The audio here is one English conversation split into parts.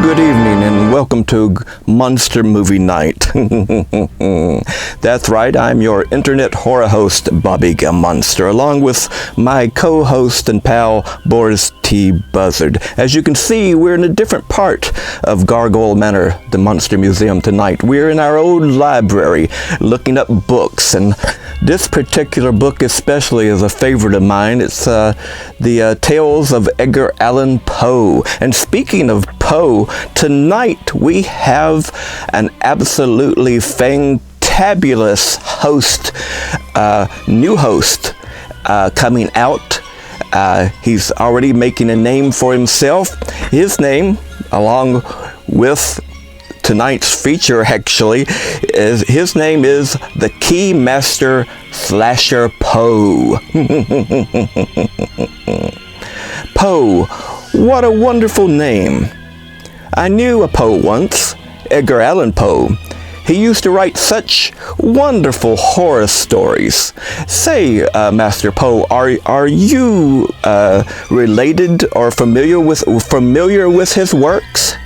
Good evening and welcome to Monster Movie Night. That's right, I'm your internet horror host, Bobby Gammonster, along with my co-host and pal, Boris T. Buzzard. As you can see, we're in a different part of Gargoyle Manor, the Monster Museum tonight. We're in our old library, looking up books, and this particular book especially is a favorite of mine. It's the Tales of Edgar Allan Poe. And speaking of Poe, tonight we have an absolutely fantabulous host, new host, coming out. He's already making a name for himself. His name, along with tonight's feature actually, his name is the Keymaster Slasher Poe. Poe, what a wonderful name. I knew a Poe once, Edgar Allan Poe. He used to write such wonderful horror stories. Say, Master Poe, are you related or familiar with his works?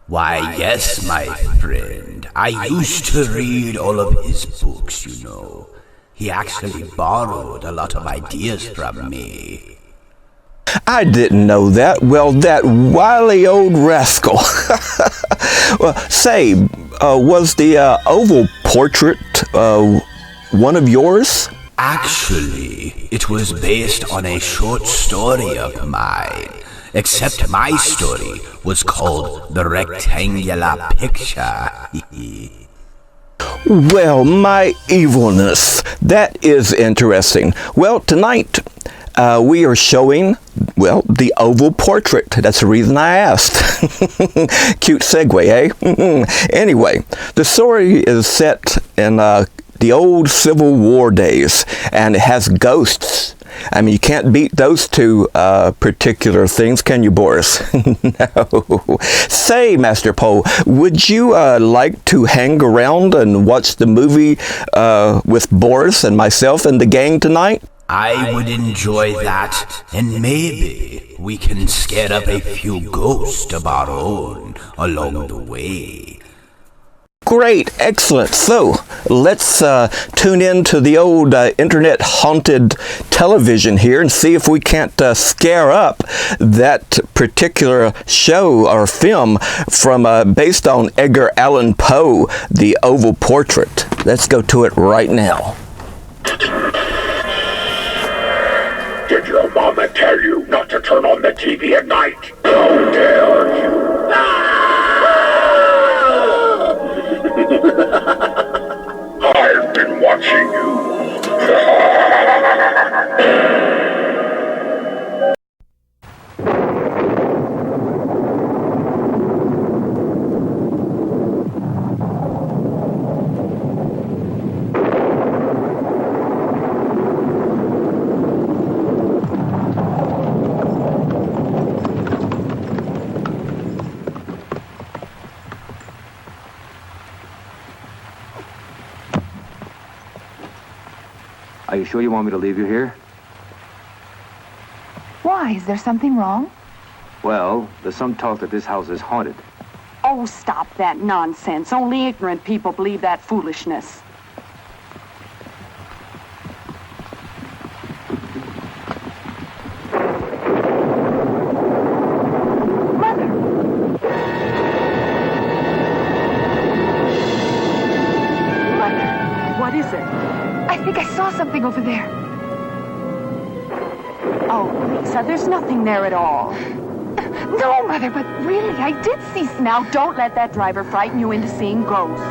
Why, yes, my friend. I used to read all of his books, you know. He actually borrowed a lot of ideas from me. I didn't know that. Well, that wily old rascal. Well, say, was the oval portrait one of yours? Actually, it was based on a short story of mine. Except my story was called The Rectangular Picture. Well, my evilness. That is interesting. Well, tonight we are showing, well, the oval portrait. That's the reason I asked. Cute segue, eh? Anyway, the story is set in the old Civil War days, and it has ghosts. I mean, you can't beat those two particular things, can you, Boris? No. Say, Master Poe, would you like to hang around and watch the movie with Boris and myself and the gang tonight? I would enjoy that, and maybe we can scare up a few ghosts of our own along the way. Great, excellent. So, let's tune in to the old internet haunted television here and see if we can't scare up that particular show or film from based on Edgar Allan Poe, The Oval Portrait. Let's go to it right now. Did your mama tell you not to turn on the TV at night? How dare you! I've been watching you. Are you sure you want me to leave you here? Why? Is there something wrong? Well, there's some talk that this house is haunted. Oh, stop that nonsense. Only ignorant people believe that foolishness. Mother! Mother! What is it? I think I saw something over there. Oh, Lisa, there's nothing there at all. No, Mother, but really, I did see something. Now, don't let that driver frighten you into seeing ghosts.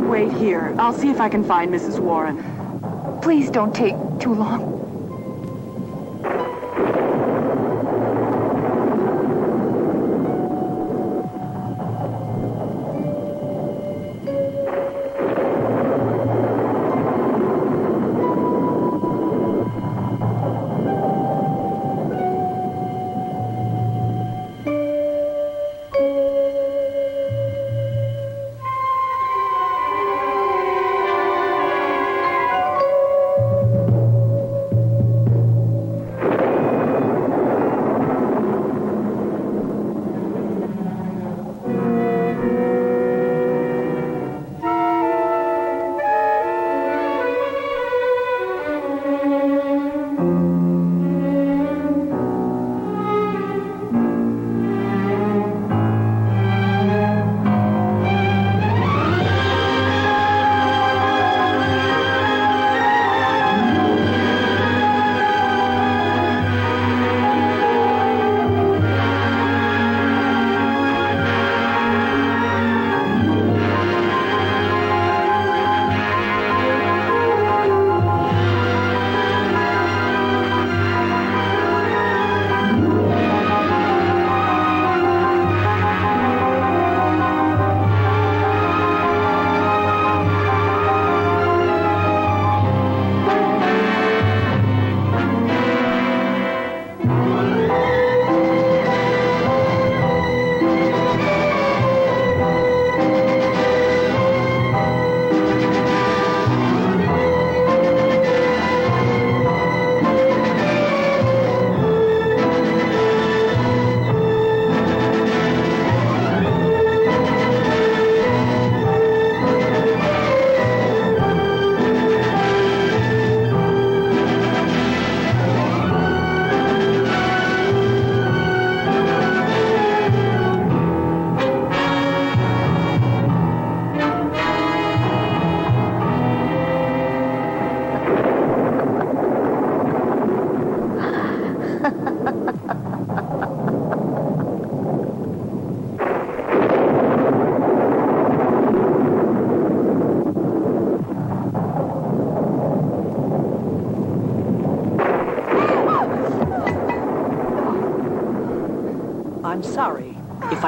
Wait here. I'll see if I can find Mrs. Warren. Please don't take too long.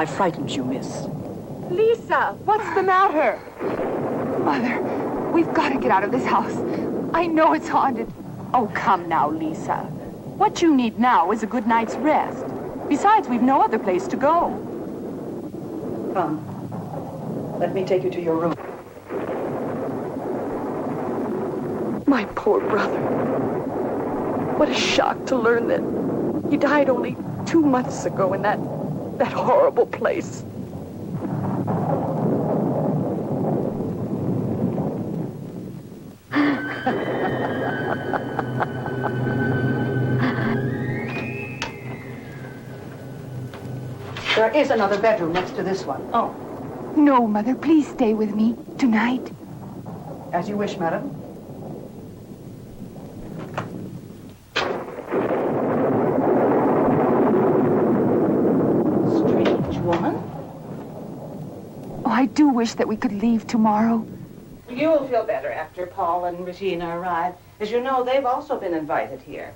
I frightened you, miss. Lisa, what's the matter? Mother, we've got to get out of this house. I know it's haunted. Oh, come now, Lisa. What you need now is a good night's rest. Besides, we've no other place to go. Come. Let me take you to your room. My poor brother. What a shock to learn that he died only 2 months ago in that horrible place. There is another bedroom next to this one. Oh, No, Mother, please stay with me tonight. as you wish, madam. Strange woman. Oh, I do wish that we could leave tomorrow. You will feel better after Paul and Regina arrive. As you know, they've also been invited here.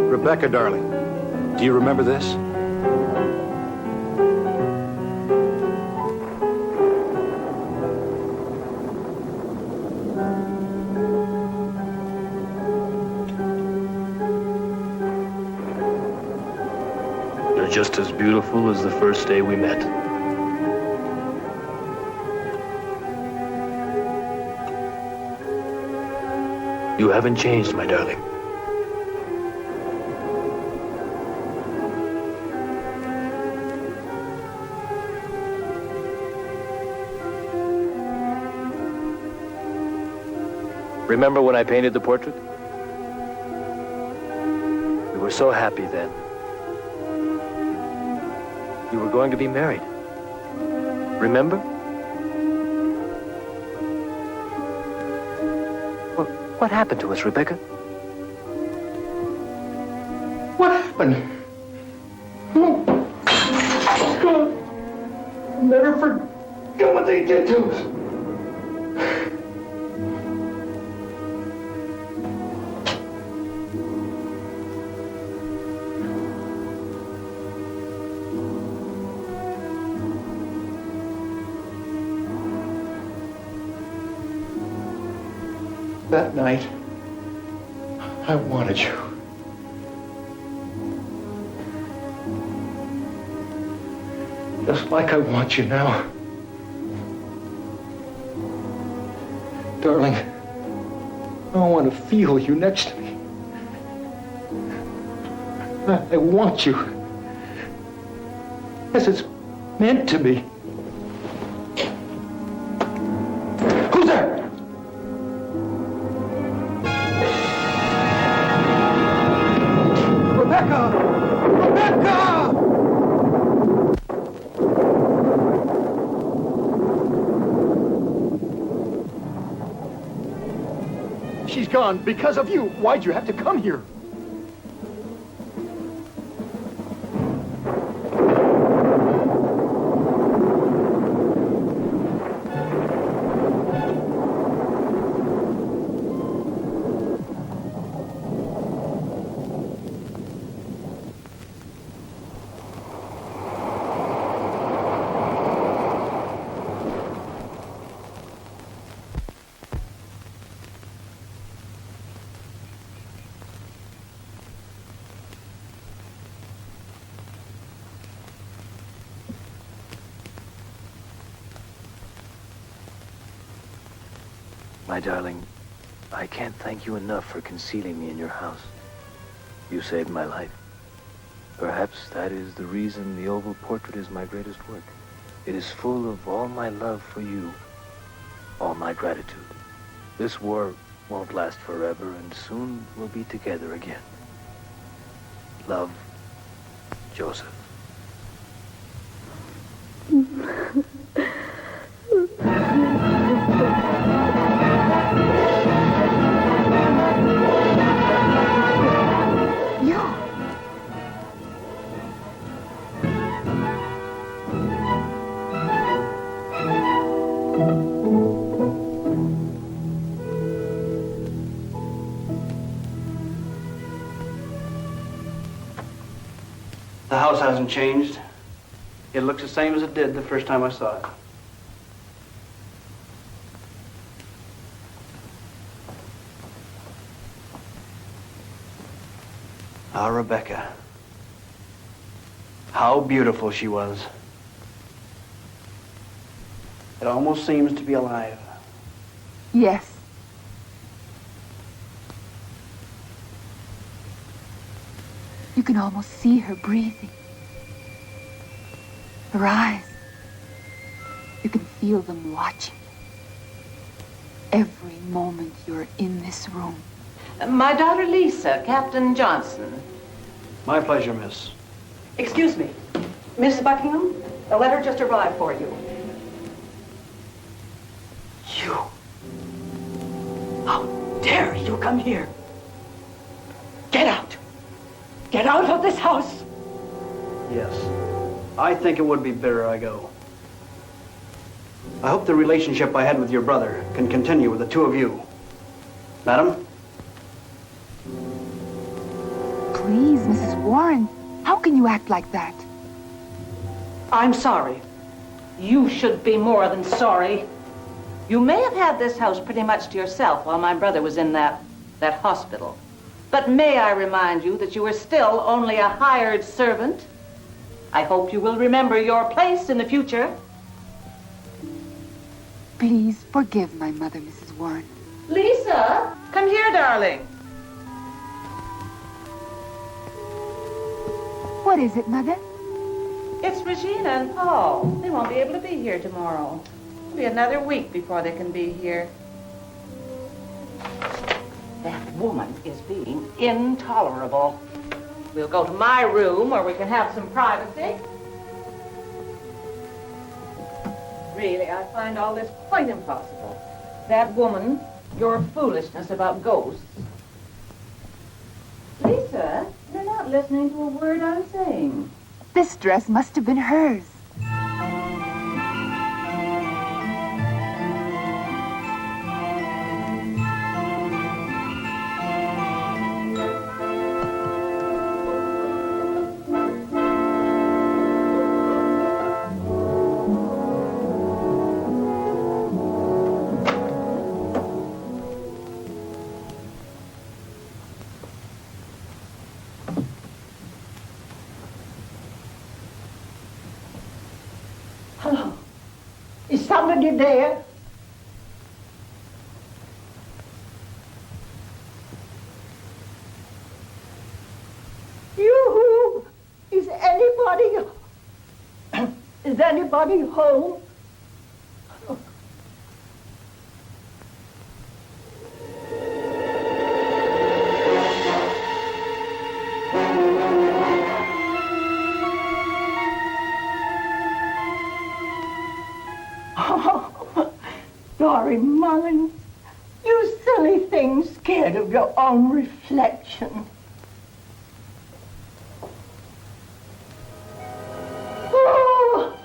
Rebecca, darling, do you remember this? You're just as beautiful as the first day we met. You haven't changed, my darling. Remember when I painted the portrait? We were so happy then. You were going to be married. Remember? Well, what happened to us, Rebecca? What happened? God, I'll never forget what they did to us. That night, I wanted you. Just like I want you now. Darling, I want to feel you next to me. I want you. As it's meant to be. Who's there? Rebecca! She's gone because of you. Why'd you have to come here? My darling, I can't thank you enough for concealing me in your house. You saved my life. Perhaps that is the reason the oval portrait is my greatest work. It is full of all my love for you, all my gratitude. This war won't last forever, and soon we'll be together again. Love, Joseph. The house hasn't changed. It looks the same as it did the first time I saw it. Ah, Rebecca. How beautiful she was. It almost seems to be alive. Yes. You can almost see her breathing. Her eyes. You can feel them watching. Every moment you're in this room. My daughter Lisa, Captain Johnson. My pleasure, miss. Excuse me. Miss Buckingham, a letter just arrived for you. You. How dare you come here? Get out. Get out of this house. Yes. I think it would be better I go. I hope the relationship I had with your brother can continue with the two of you. Madam? Please, Mrs. Warren, how can you act like that? I'm sorry. You should be more than sorry. You may have had this house pretty much to yourself while my brother was in that hospital. But may I remind you that you are still only a hired servant? I hope you will remember your place in the future. Please forgive my mother, Mrs. Warren. Lisa, come here, darling. What is it, Mother? It's Regina and Paul. They won't be able to be here tomorrow. It'll be another week before they can be here. That woman is being intolerable. We'll go to my room where we can have some privacy. Really, I find all this quite impossible. That woman, your foolishness about ghosts. Lisa, you're not listening to a word I'm saying. This dress must have been hers. Hello. Is somebody there? Yoo-hoo! Is anybody home? Sorry, Mullins. You silly thing, scared of your own reflection. Oh!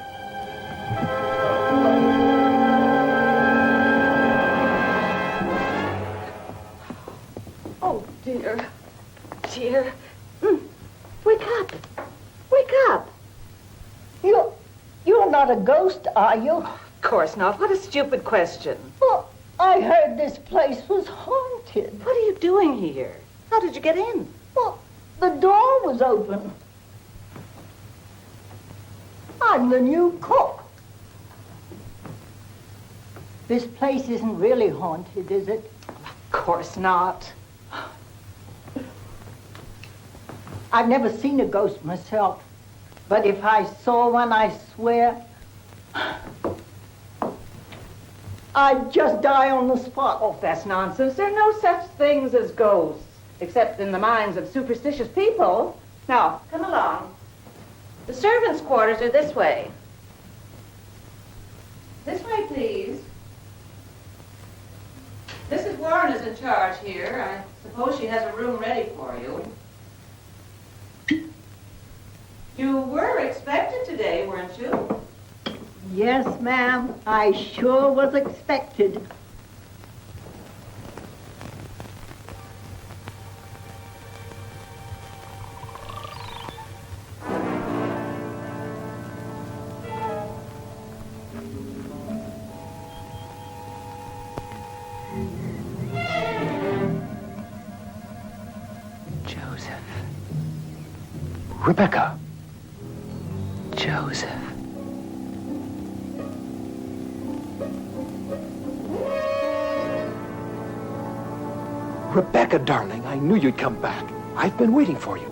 Oh, dear. Dear. Wake up. Wake up. You're not a ghost, are you? Of course not. What a stupid question. Well, I heard this place was haunted. What are you doing here? How did you get in? Well, the door was open. I'm the new cook. This place isn't really haunted, is it? Of course not. I've never seen a ghost myself, but if I saw one, I swear, I'd just die on the spot. Oh, that's nonsense. There are no such things as ghosts, except in the minds of superstitious people. Now, come along. The servants' quarters are this way. This way, please. Mrs. Warren is in charge here. I suppose she has a room ready for you. You were expected today, weren't you? Yes, ma'am. I sure was expected. Joseph. Rebecca. Joseph. Rebecca, darling, I knew you'd come back. I've been waiting for you.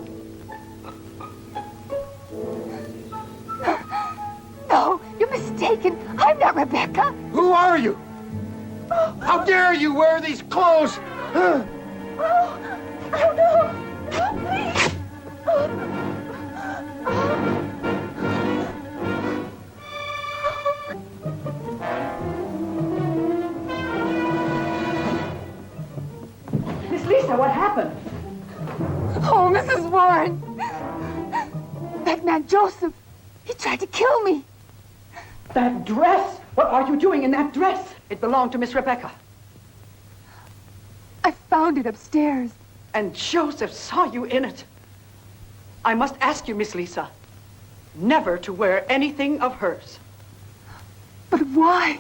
No, you're mistaken. I'm not Rebecca. Who are you? How dare you wear these clothes? Oh, no. Please. Miss Lisa, what happened? Oh, Mrs. Warren. That man Joseph, he tried to kill me. That dress? What are you doing in that dress? It belonged to Miss Rebecca. I found it upstairs. And Joseph saw you in it. I must ask you, Miss Lisa, never to wear anything of hers. But why?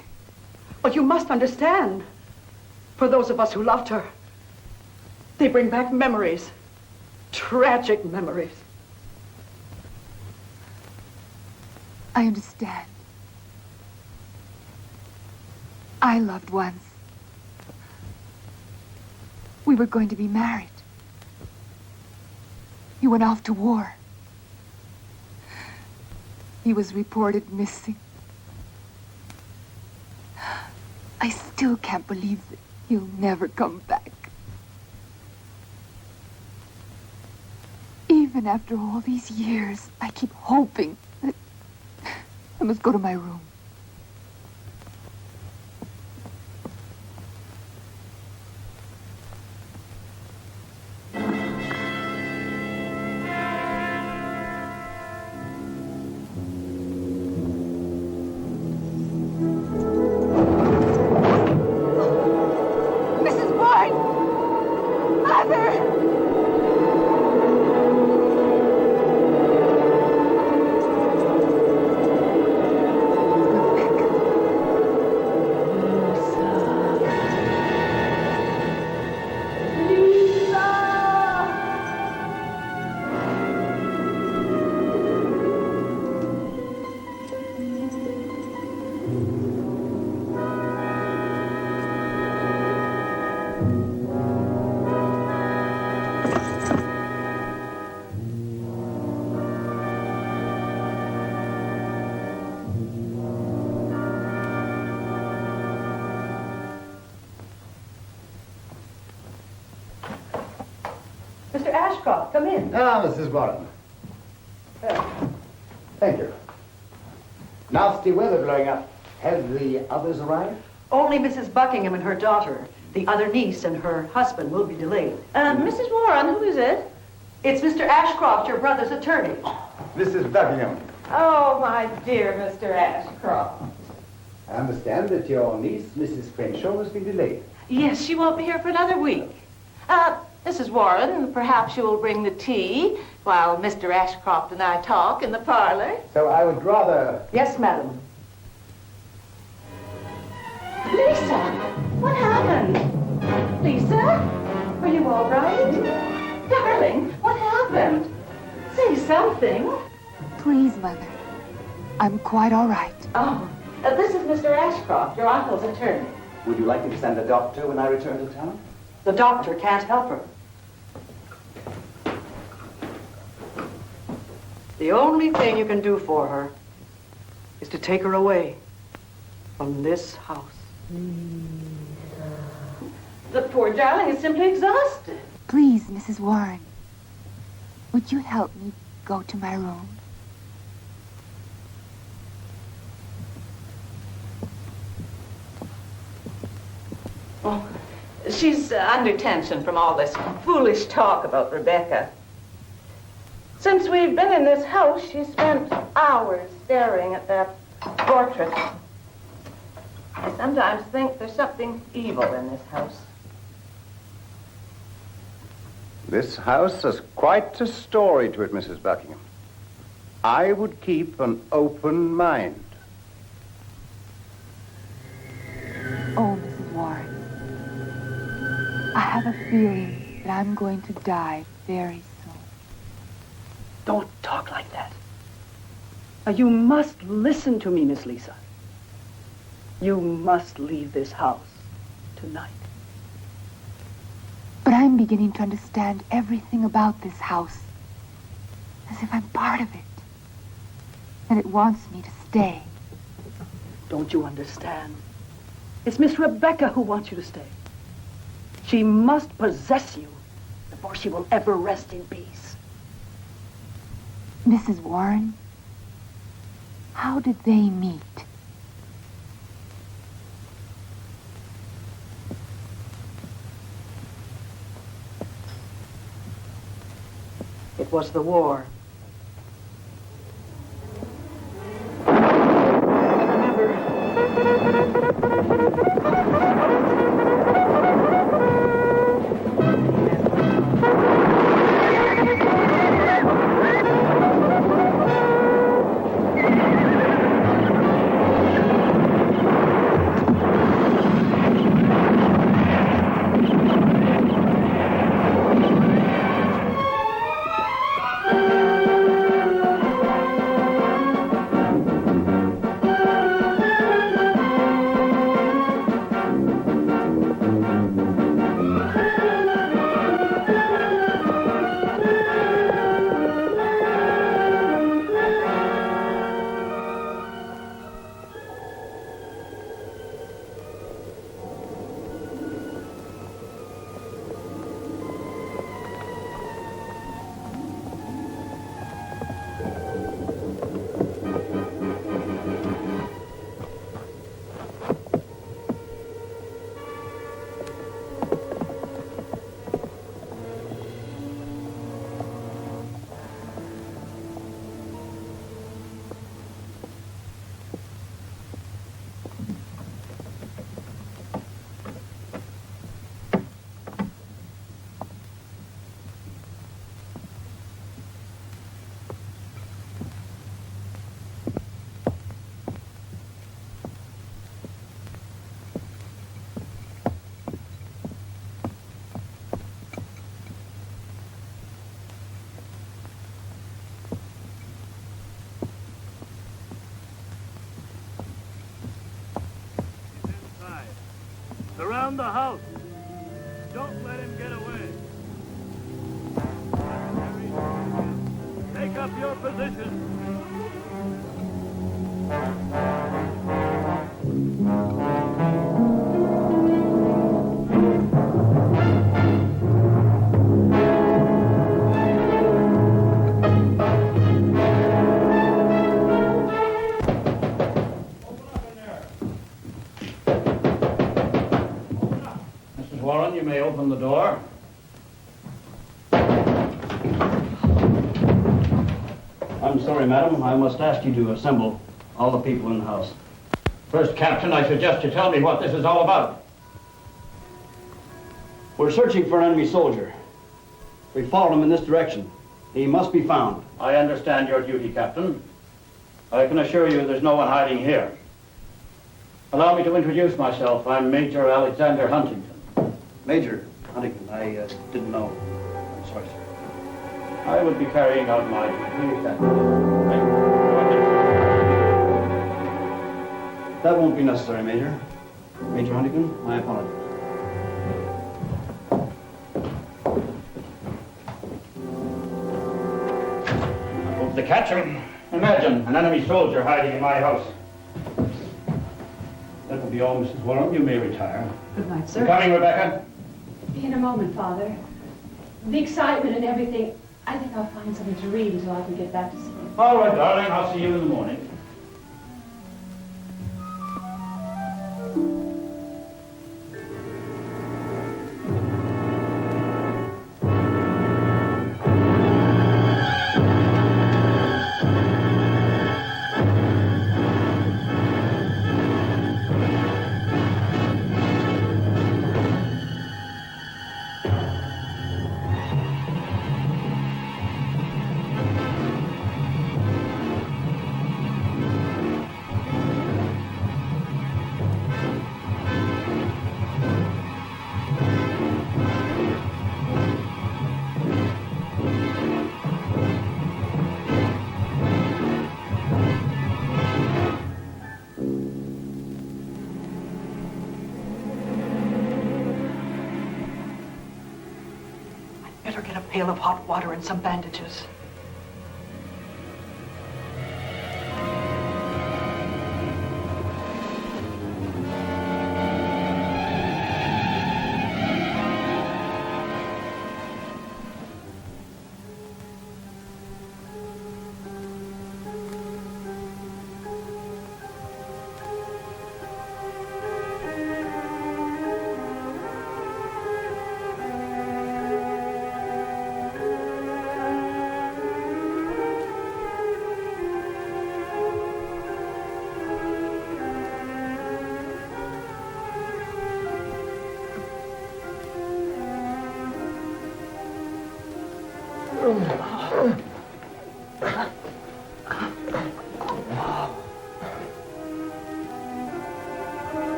Well, you must understand. For those of us who loved her, they bring back memories. Tragic memories. I understand. I loved once. We were going to be married. He went off to war. He was reported missing. I still can't believe that he'll never come back. Even after all these years, I keep hoping that I must go to my room. Mrs. Warren! Mother! Mr. Ashcroft, come in. Ah, Mrs. Warren. Thank you. Nasty weather blowing up. Have the others arrived? Only Mrs. Buckingham and her daughter. The other niece and her husband will be delayed. Mrs. Warren, who is it? It's Mr. Ashcroft, your brother's attorney. Mrs. Buckingham. Oh, my dear Mr. Ashcroft. I understand that your niece, Mrs. Crenshaw, has been delayed. Yes, she won't be here for another week. Mrs. Warren, perhaps you will bring the tea while Mr. Ashcroft and I talk in the parlor. So I would rather... Yes, madam. Lisa, what happened? Lisa, are you all right? Darling, what happened? Say something. Please, Mother. I'm quite all right. Oh, this is Mr. Ashcroft, your uncle's attorney. Would you like me to send a doctor when I return to town? The doctor can't help her. The only thing you can do for her is to take her away from this house. The poor darling is simply exhausted. Please, Mrs. Warren, would you help me go to my room? Oh, she's under tension from all this foolish talk about Rebecca. Since we've been in this house, she's spent hours staring at that portrait. I sometimes think there's something evil in this house. This house has quite a story to it, Mrs. Buckingham. I would keep an open mind. Oh, Mrs. Warren, I have a feeling that I'm going to die very soon. Don't talk like that. Now, you must listen to me, Miss Lisa. You must leave this house tonight. But I'm beginning to understand everything about this house, as if I'm part of it, and it wants me to stay. Don't you understand? It's Miss Rebecca who wants you to stay. She must possess you before she will ever rest in peace. Mrs. Warren, how did they meet? It was the war. Surround the house. Don't let him get away. Take up your position. Warren, you may open the door. I'm sorry, madam. I must ask you to assemble all the people in the house. First, Captain, I suggest you tell me what this is all about. We're searching for an enemy soldier. We followed him in this direction. He must be found. I understand your duty, Captain. I can assure you there's no one hiding here. Allow me to introduce myself. I'm Major Alexander Huntington. Major Huntington, I didn't know. I'm sorry, sir. I would be carrying out my duty, Captain. That won't be necessary, Major. Major Huntington, I apologize. To catch him. Imagine an enemy soldier hiding in my house. That will be all, Mrs. Warren. You may retire. Good night, sir. You coming, Rebecca? In a moment, Father. The excitement and everything, I think I'll find something to read until I can get back to sleep. All right, darling. I'll see you in the morning. Better get a pail of hot water and some bandages.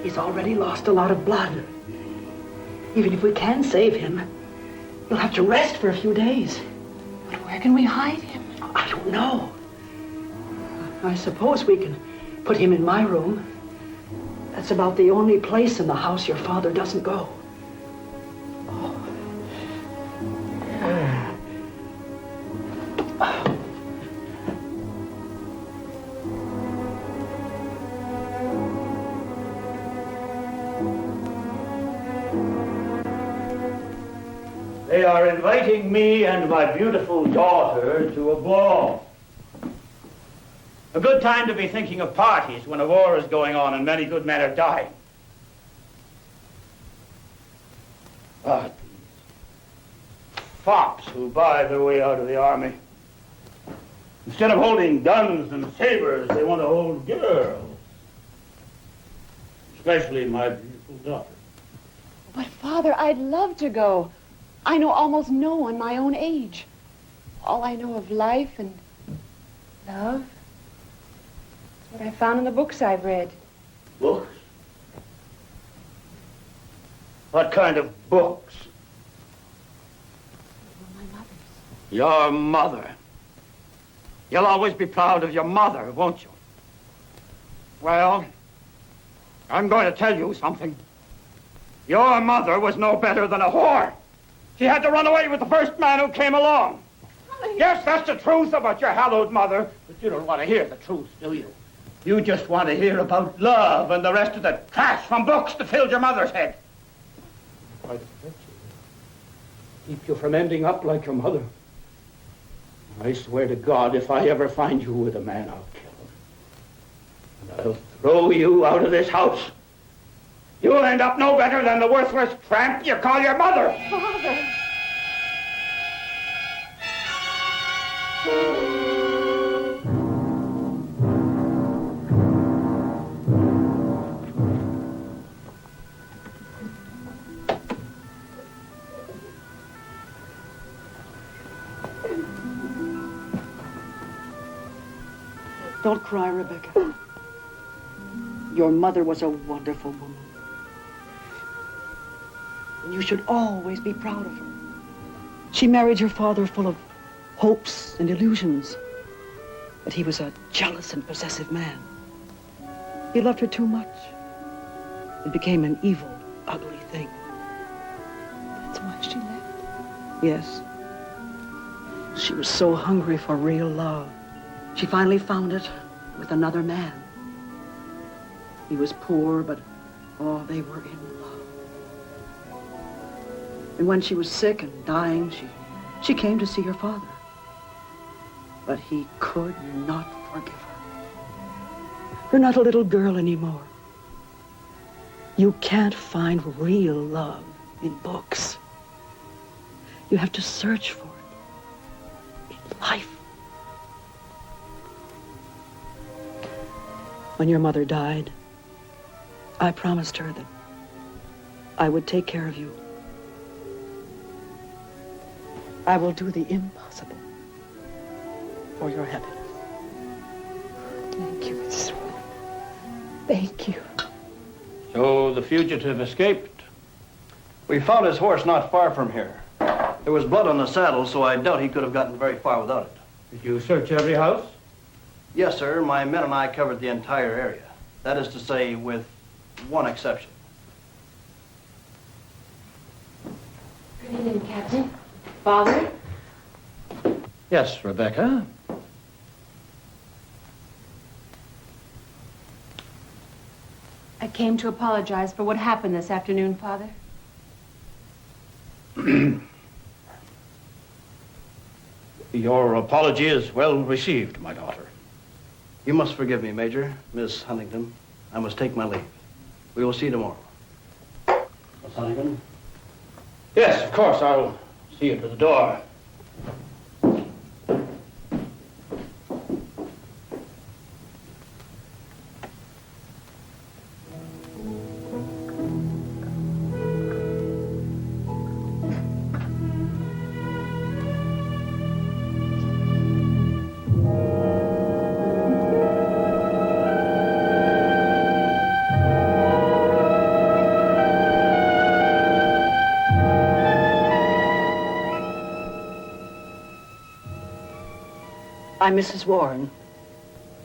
He's already lost a lot of blood. Even if we can save him, he'll have to rest for a few days. But where can we hide him? I don't know. I suppose we can put him in my room. That's about the only place in the house your father doesn't go. They are inviting me and my beautiful daughter to a ball. A good time to be thinking of parties when a war is going on and many good men are dying. But fops who buy their way out of the army. Instead of holding guns and sabers, they want to hold girls. Especially my beautiful daughter. But, Father, I'd love to go. I know almost no one my own age. All I know of life and love is what I found in the books I've read. Books? What kind of books? My mother's. Your mother. You'll always be proud of your mother, won't you? Well, I'm going to tell you something. Your mother was no better than a whore. She had to run away with the first man who came along. please. Yes, that's the truth about your hallowed mother. But you don't want to hear the truth, do you? You just want to hear about love and the rest of the trash from books that filled your mother's head. I'd keep you from ending up like your mother. I swear to God, if I ever find you with a man, I'll kill him. And I'll throw you out of this house. You'll end up no better than the worthless tramp you call your mother. Father. Don't cry, Rebecca. Your mother was a wonderful woman. And you should always be proud of her. She married your father full of hopes and illusions. But he was a jealous and possessive man. He loved her too much. It became an evil, ugly thing. That's why she left? Yes. She was so hungry for real love. She finally found it with another man. He was poor, but, oh, they were in love. And when she was sick and dying, she came to see her father. But he could not forgive her. You're not a little girl anymore. You can't find real love in books. You have to search for it in life. When your mother died, I promised her that I would take care of you. I will do the impossible for your happiness. Thank you, Mrs. Warren. Thank you. So the fugitive escaped? We found his horse not far from here. There was blood on the saddle, so I doubt he could have gotten very far without it. Did you search every house? Yes, sir. My men and I covered the entire area. That is to say, with one exception. Good evening, Captain. Father? Yes, Rebecca. I came to apologize for what happened this afternoon, Father. Your apology is well received, my daughter. You must forgive me, Major, Miss Huntington. I must take my leave. We will see you tomorrow. Miss Huntington? Yes, of course. I'll see you to the door. I'm Mrs. Warren.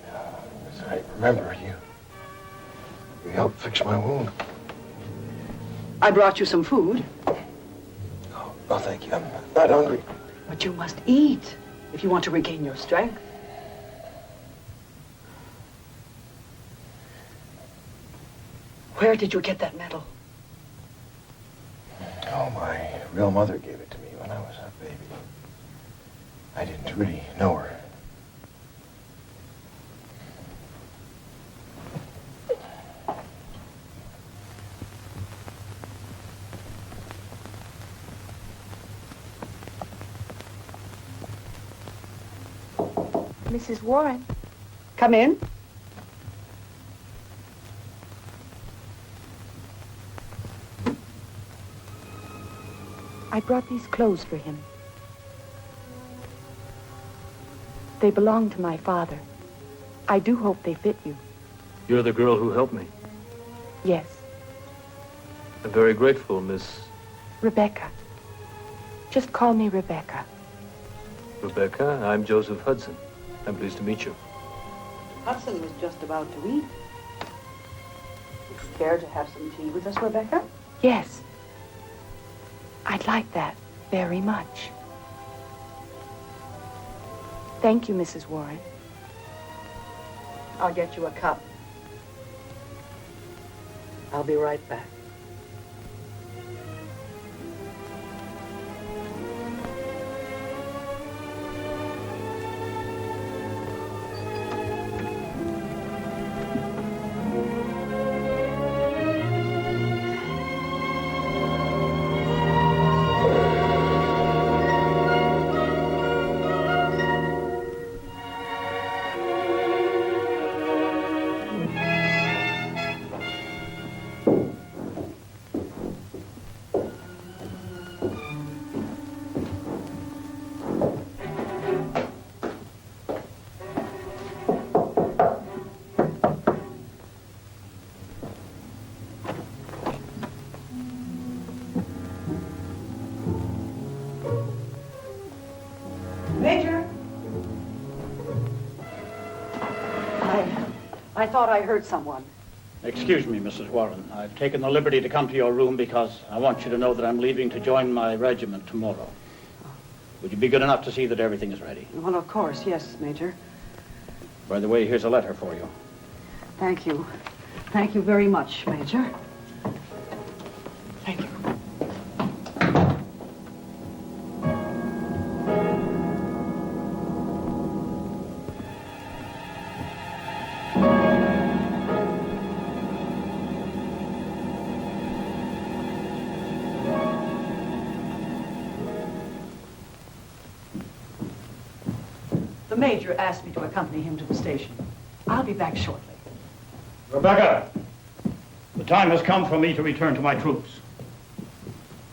As I remember, you helped fix my wound. I brought you some food. No, thank you. I'm not hungry. But you must eat if you want to regain your strength. Where did you get that medal? Oh, my real mother gave it to me when I was a baby. I didn't really know her. Mrs. Warren. Come in. I brought these clothes for him. They belong to my father. I do hope they fit you. You're the girl who helped me. Yes, I'm very grateful, Miss... Rebecca. Just call me Rebecca. Rebecca, I'm Joseph Hudson. I'm pleased to meet you. Hudson was just about to eat. Would you care to have some tea with us, Rebecca? Yes. I'd like that very much. Thank you, Mrs. Warren. I'll get you a cup. I'll be right back. Major! I thought I heard someone. Excuse me, Mrs. Warren. I've taken the liberty to come to your room because I want you to know that I'm leaving to join my regiment tomorrow. Would you be good enough to see that everything is ready? Well, of course, yes, Major. By the way, here's a letter for you. Thank you. Thank you very much, Major. Thank you. The Major asked me to accompany him to the station. I'll be back shortly. Rebecca, the time has come for me to return to my troops.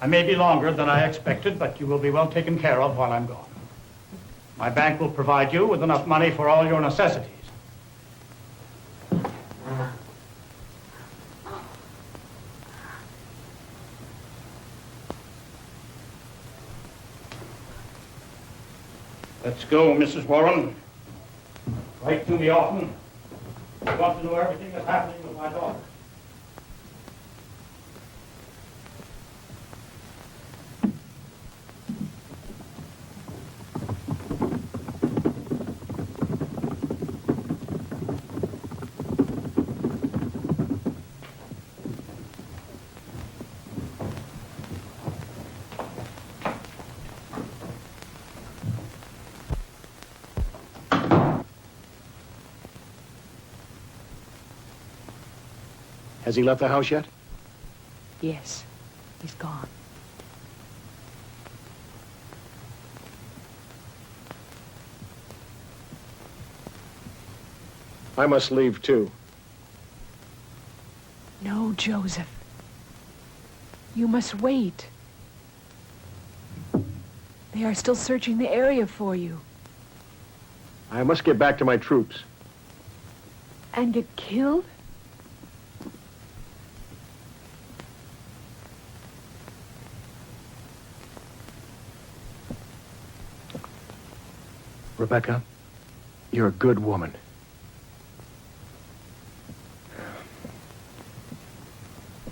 I may be longer than I expected, but you will be well taken care of while I'm gone. My bank will provide you with enough money for all your necessities. Let's go, Mrs. Warren. Write to me often. I want to know everything that's happening with my daughter. Has he left the house yet? Yes, he's gone. I must leave, too. No, Joseph. You must wait. They are still searching the area for you. I must get back to my troops. And get killed? Rebecca, you're a good woman.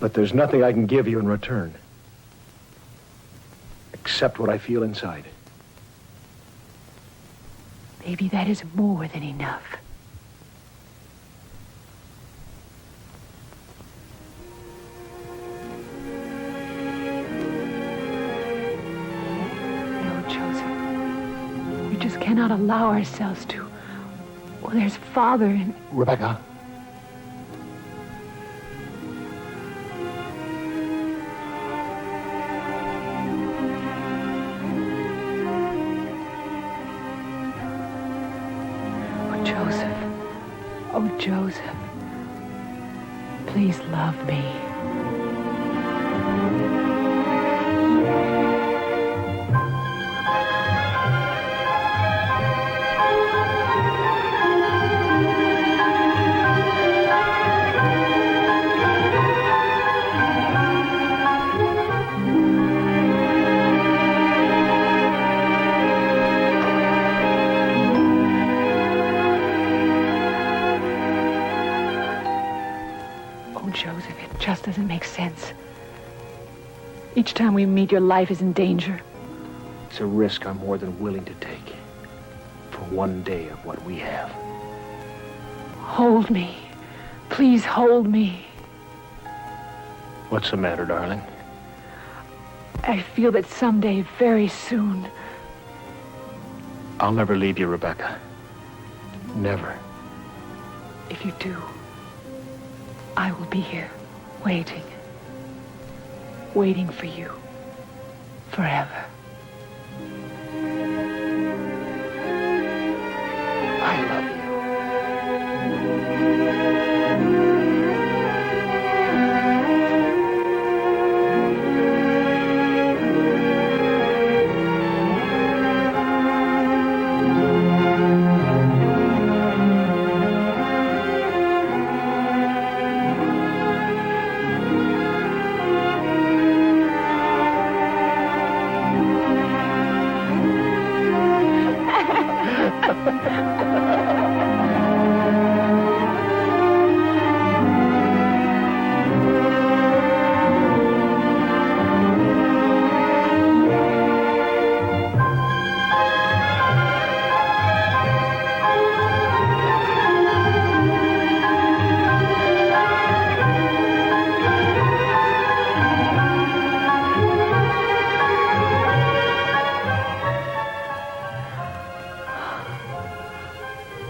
But there's nothing I can give you in return. Except what I feel inside. Maybe that is more than enough. No, Joseph. We just cannot allow ourselves to. Well, there's Father and... Rebecca. Oh, Joseph, please love me. Joseph, it just doesn't make sense. Each time we meet, your life is in danger. It's a risk I'm more than willing to take. For one day of what we have. Hold me. Please hold me. What's the matter, darling? I feel that someday, very soon... I'll never leave you, Rebecca. Never. If you do, I will be here, waiting. Waiting for you. Forever. I love you.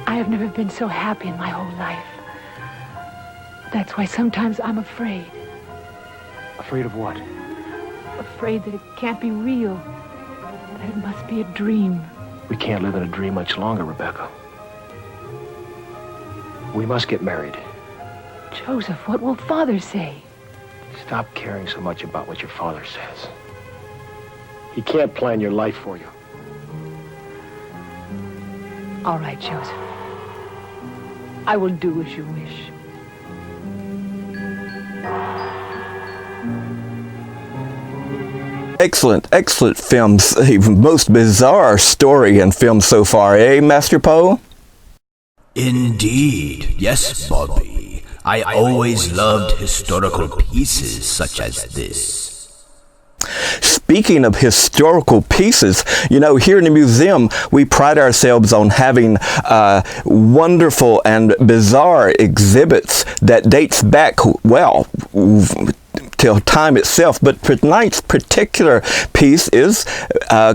I've never been so happy in my whole life. That's why sometimes I'm afraid. Afraid of what? Afraid that it can't be real. That it must be a dream. We can't live in a dream much longer, Rebecca. We must get married. Joseph, what will Father say? Stop caring so much about what your father says. He can't plan your life for you. All right, Joseph. I will do as you wish. Excellent, excellent films. The most bizarre story in film so far, eh, Master Poe? Indeed. Yes, Bobby. I always loved historical pieces such as this. Speaking of historical pieces, you know, here in the museum, we pride ourselves on having wonderful and bizarre exhibits that dates back, well, till time itself. But tonight's particular piece is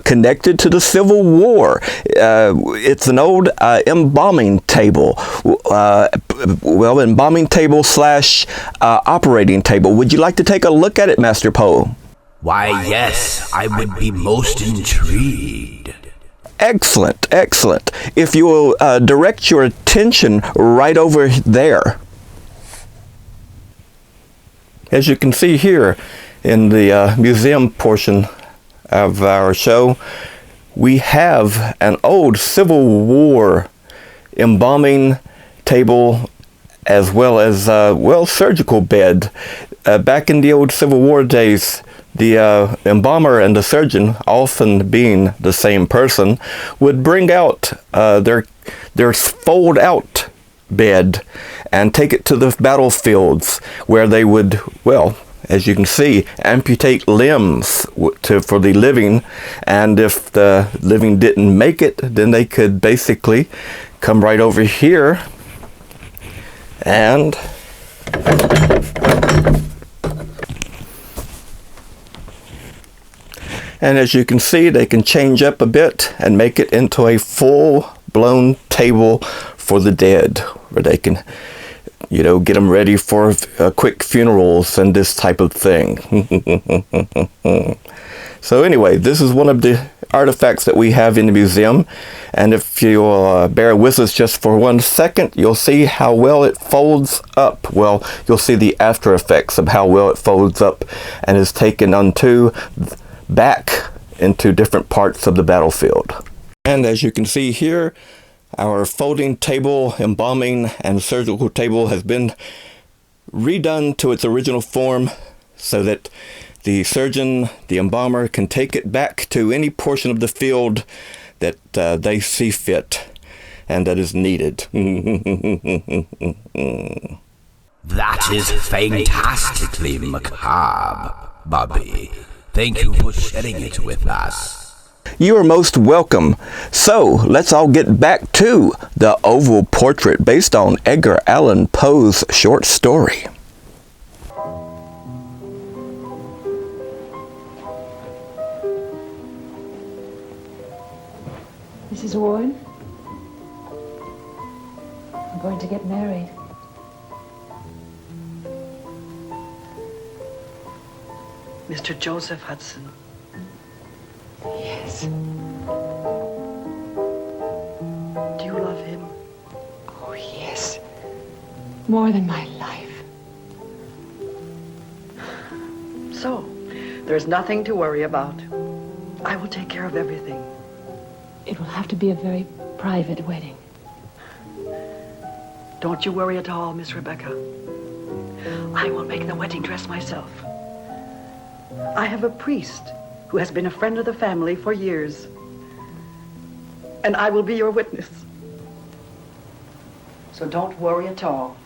connected to the Civil War. It's an old embalming table. Well, embalming table slash operating table. Would you like to take a look at it, Master Poe? Why, yes, I would be most intrigued. Excellent, excellent. If you will direct your attention right over there. As you can see here in the museum portion of our show, we have an old Civil War embalming table as well as, well, surgical bed. Back in the old Civil War days, the embalmer and the surgeon, often being the same person, would bring out their fold-out bed and take it to the battlefields where they would, well, as you can see, amputate limbs for the living, and if the living didn't make it, then they could basically come right over here and as you can see, they can change up a bit and make it into a full-blown table for the dead, where they can, you know, get them ready for quick funerals and this type of thing. So anyway, this is one of the artifacts that we have in the museum, and if you'll bear with us just for 1 second, you'll see how well it folds up. Well, you'll see the after effects of how well it folds up and is taken onto back into different parts of the battlefield. And as you can see here, our folding table, embalming, and surgical table has been redone to its original form so that the surgeon, the embalmer, can take it back to any portion of the field that they see fit and that is needed. That is fantastically macabre, Bobby. Thank you for sharing it with us. You are most welcome. So, let's all get back to The Oval Portrait, based on Edgar Allan Poe's short story. Mrs. Warren, I'm going to get married. Mr. Joseph Hudson. Yes. Do you love him? Oh, yes. More than my life. So, there's nothing to worry about. I will take care of everything. It will have to be a very private wedding. Don't you worry at all, Miss Rebecca. I will make the wedding dress myself. I have a priest who has been a friend of the family for years. And I will be your witness. So don't worry at all.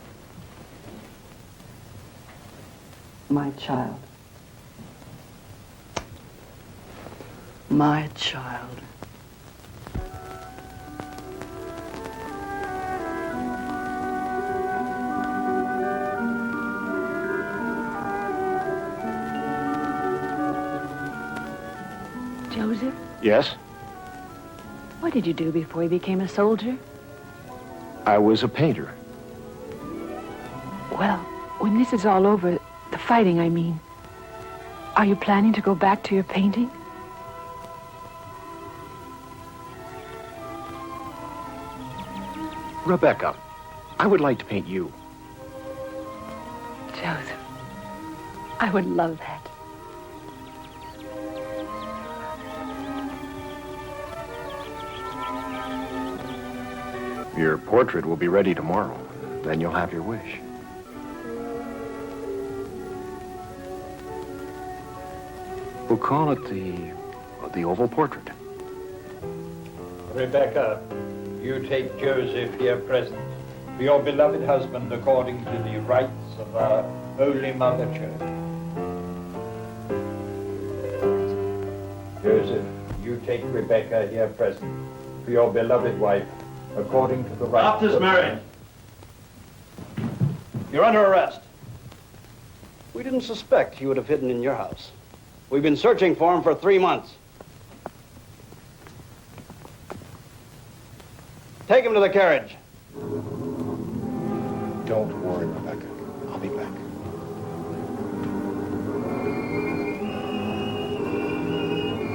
My child. My child. Joseph, Yes? what did you do before you became a soldier? I was a painter. Well, when this is all over, the fighting, I mean, are you planning to go back to your painting? Rebecca, I would like to paint you. Joseph, I would love that. Your portrait will be ready tomorrow. Then you'll have your wish. We'll call it the Oval Portrait. Rebecca, you take Joseph here present for your beloved husband according to the rites of our Holy Mother Church. Joseph, you take Rebecca here present for your beloved wife according to the rites After's married. You're under arrest. We didn't suspect he would have hidden in your house. We've been searching for him for 3 months. Take him to the carriage. Don't worry, Rebecca. I'll be back.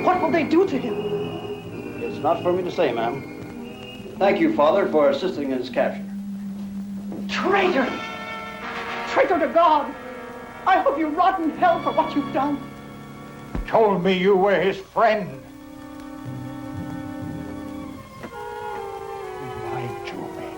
What will they do to him? It's not for me to say, ma'am. Thank you, Father, for assisting in his capture. Traitor! Traitor to God! I hope you rot in hell for what you've done. Told me you were his friend. Lied to me.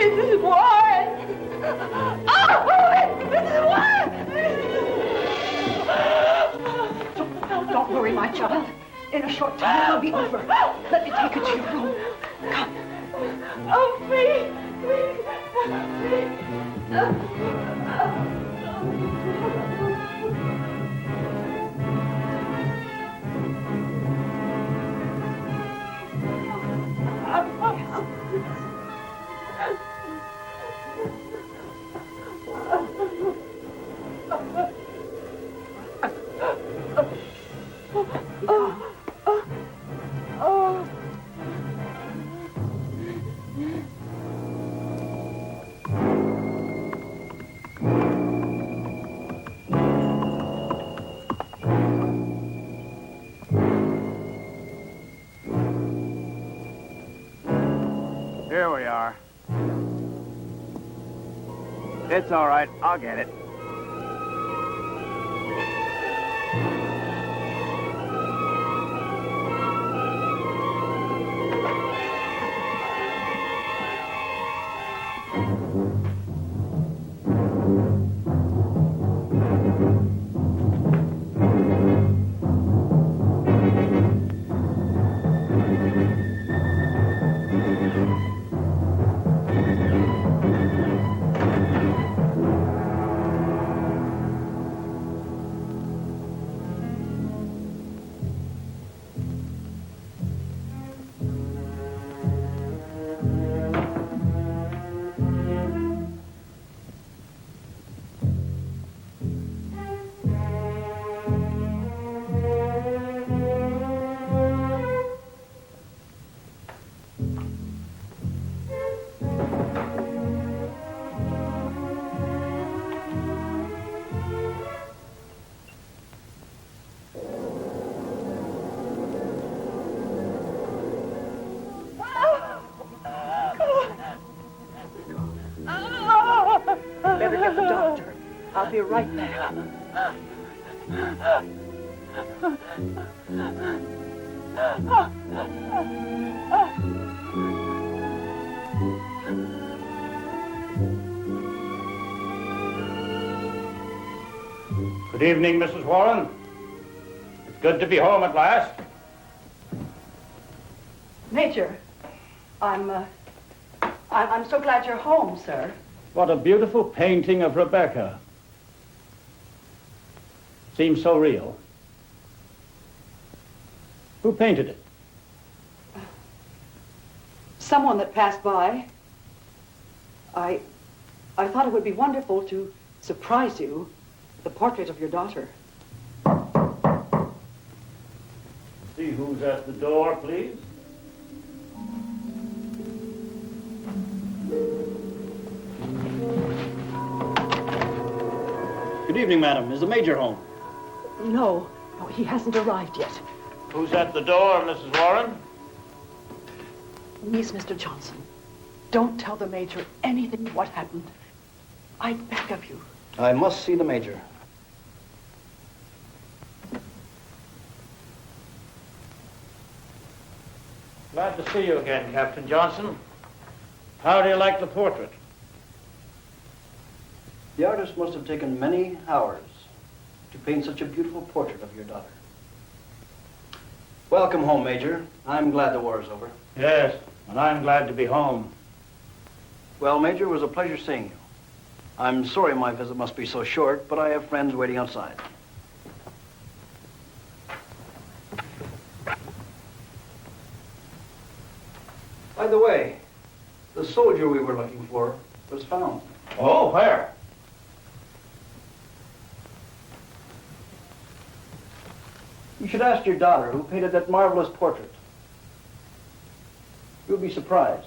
Mrs. Warren! Oh, Mrs. Warren! Don't worry, my child. In a short time, it'll be over. Let me take you to your room. Come. Oh, please! Here we are. It's all right. I'll get it. Better get the doctor. I'll be right back. Good evening, Mrs. Warren. It's good to be home at last. Major, I'm so glad you're home, sir. What a beautiful painting of Rebecca. Seems so real. Who painted it? Someone that passed by. I thought it would be wonderful to surprise you with the portrait of your daughter. See who's at the door, please. Good evening, madam. Is the Major home? No, he hasn't arrived yet. Who's at the door, Mrs. Warren? Please, Mr. Johnson, don't tell the Major anything of what happened. I beg of you. I must see the Major. Glad to see you again, Captain Johnson. How do you like the portrait? The artist must have taken many hours to paint such a beautiful portrait of your daughter. Welcome home, Major. I'm glad the war is over. Yes, and I'm glad to be home. Well, Major, it was a pleasure seeing you. I'm sorry my visit must be so short, but I have friends waiting outside. By the way, the soldier we were looking for was found. Oh, where? You should ask your daughter who painted that marvelous portrait. You'll be surprised.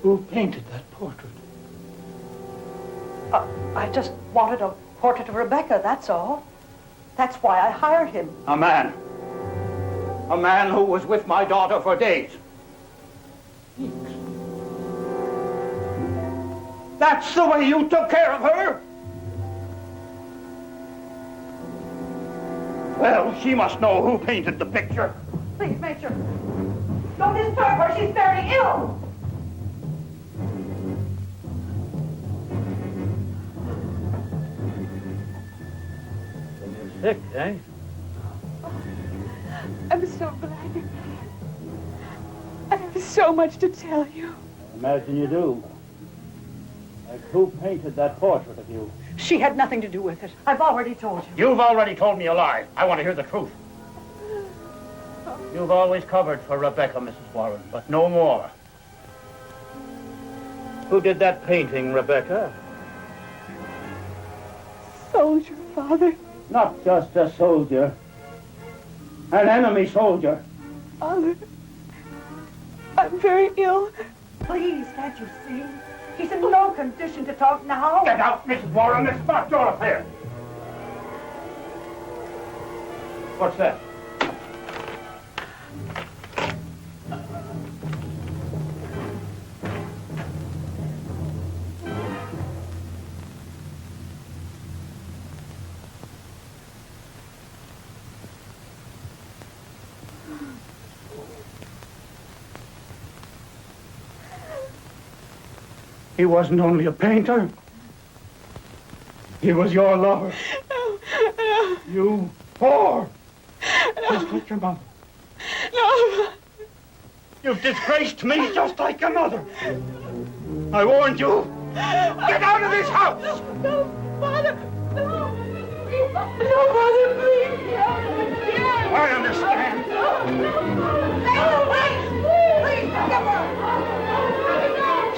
Who painted that portrait? I just wanted a portrait of Rebecca, that's all. That's why I hired him. A man. A man who was with my daughter for days. Weeks. That's the way you took care of her? Well, she must know who painted the picture. Please, Major, don't disturb her. She's very ill. Sick, eh? I'm so glad. I have so much to tell you. I imagine you do. Like who painted that portrait of you? She had nothing to do with it. I've already told you. You've already told me a lie. I want to hear the truth. You've always covered for Rebecca, Mrs. Warren, but no more. Who did that painting, Rebecca? Soldier, Father. Not just a soldier. An enemy soldier. Father, I'm very ill. Please, can't you see? He's in no condition to talk now. Get out, Mrs. Warren. It's not your affair. What's that? He wasn't only a painter. He was your lover. No. You whore. Just like your mother. No. You've disgraced me just like your mother. I warned you. Get out of this house! No, Father. No. No, Father, please. I understand. No, please, forgive her.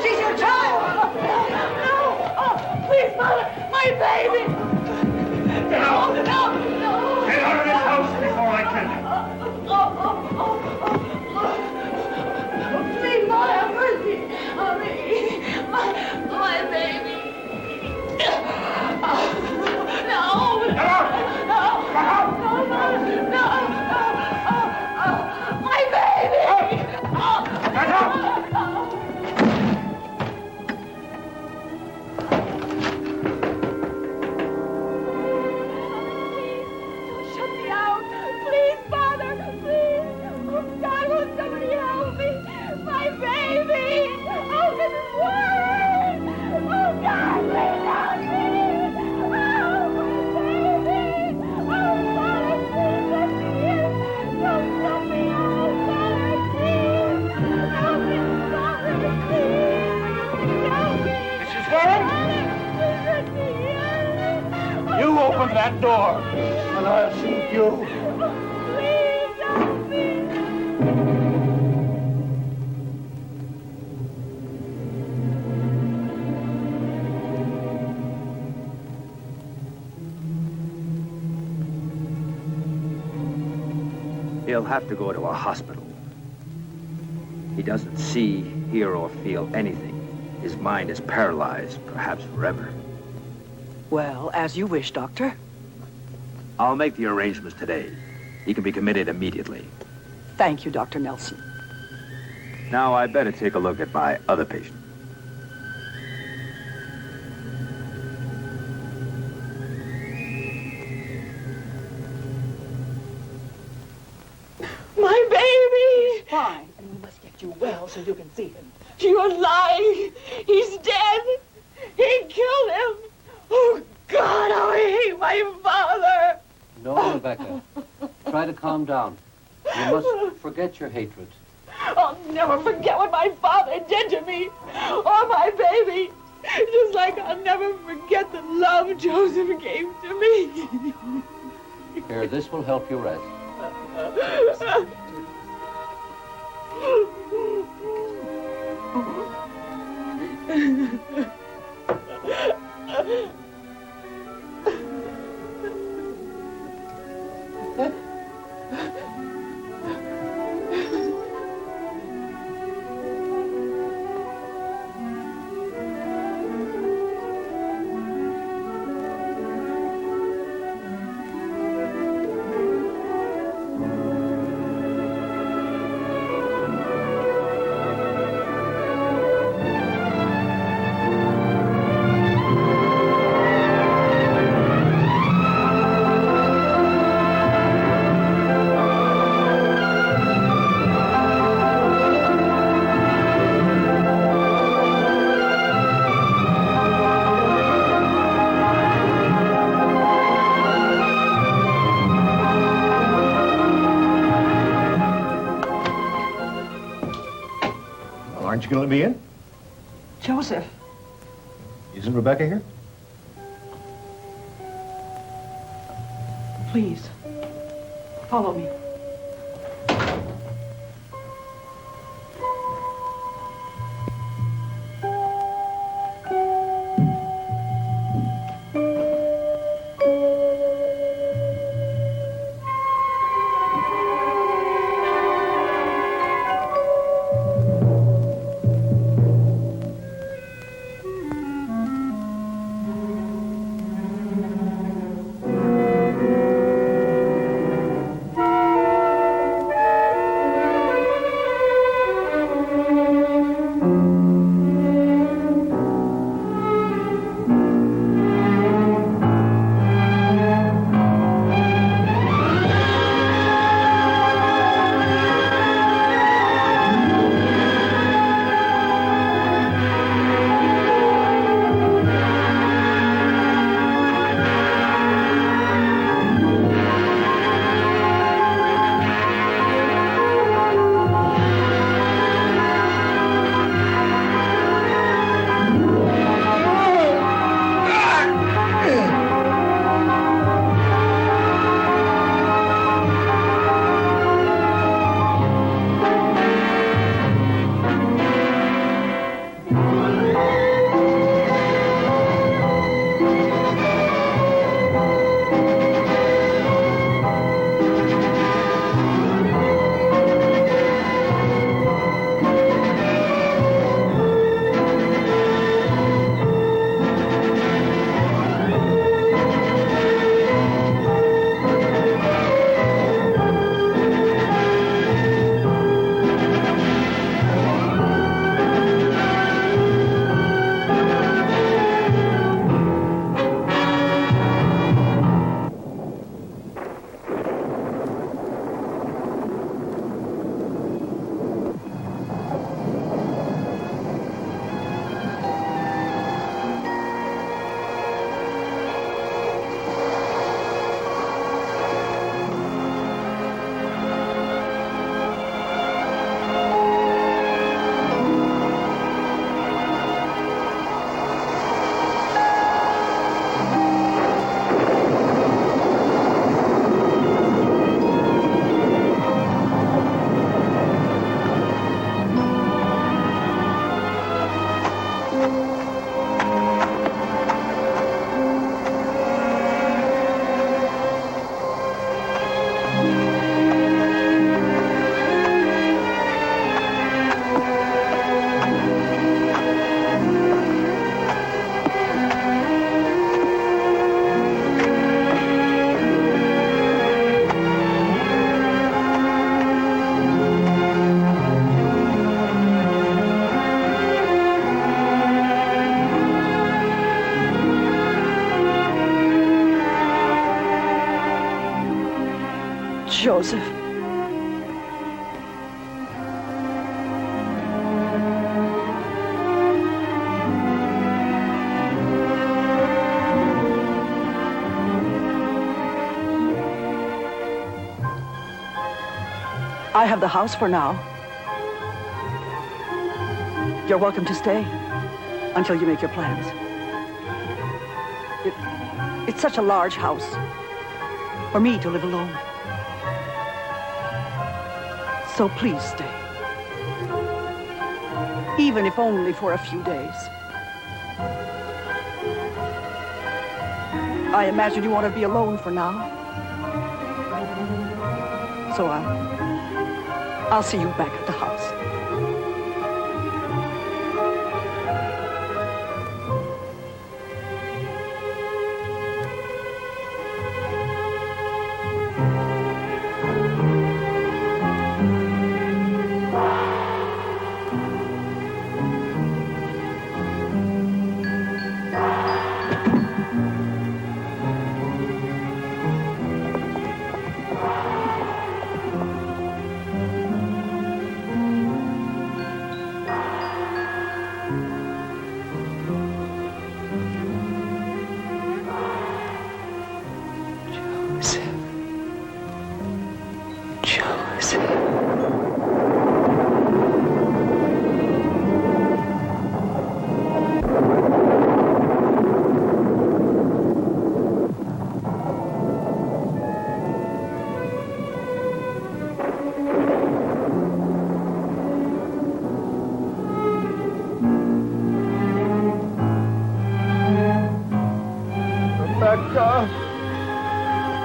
She's your child. No. Oh, please, Father, my baby. Get out. No. Get out of this house before I can. Please, Lord, have mercy on me. My baby. No. Get out. No. Get out. No. My baby. Get out. Shut me out. Please, Father. Please. Oh, God, will somebody help me? My baby. Oh, this is worse. Oh, God, please help me. Oh, my baby. Oh, Father, please let me in. Don't shut me out, Father, please. Help me, Father, please. Help me. Mrs. Warren? Father, please let me in. You open that door, and I'll shoot you. Please help me. He'll have to go to a hospital. He doesn't see, hear, or feel anything. His mind is paralyzed, perhaps forever. Well, as you wish, Doctor. I'll make the arrangements today. He can be committed immediately. Thank you, Dr. Nelson. Now, I better take a look at my other patient. My baby! Fine, and we must get you well so you can see him. You're lying. He's dead. He killed him. Oh, God, how I hate my father. No, Rebecca. Try to calm down. You must forget your hatred. I'll never forget what my father did to me, or my baby. Just like I'll never forget the love Joseph gave to me. Here, this will help you rest. Aren't you going to let me in? Joseph. Isn't Rebecca here? Please, follow me. Joseph. I have the house for now. You're welcome to stay until you make your plans. It's such a large house for me to live alone. So please stay. Even if only for a few days. I imagine you want to be alone for now. So I'll see you back at the house.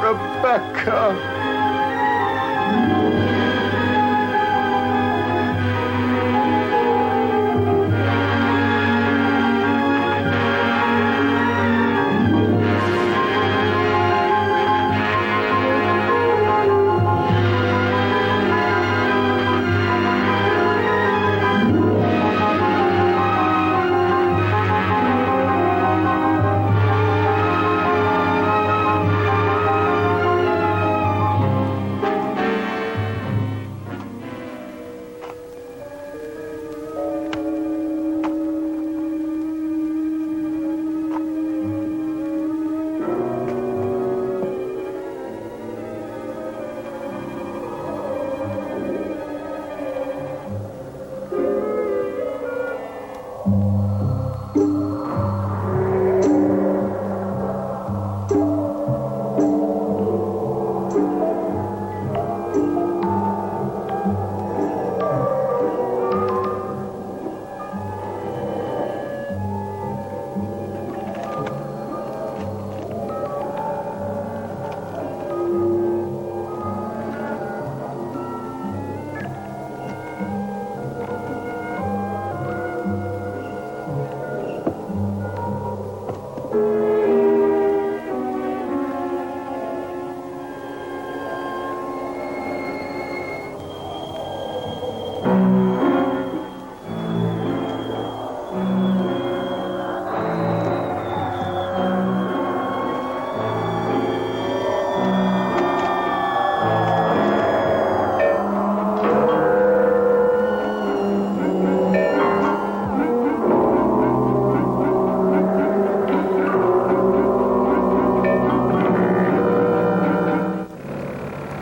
Rebecca!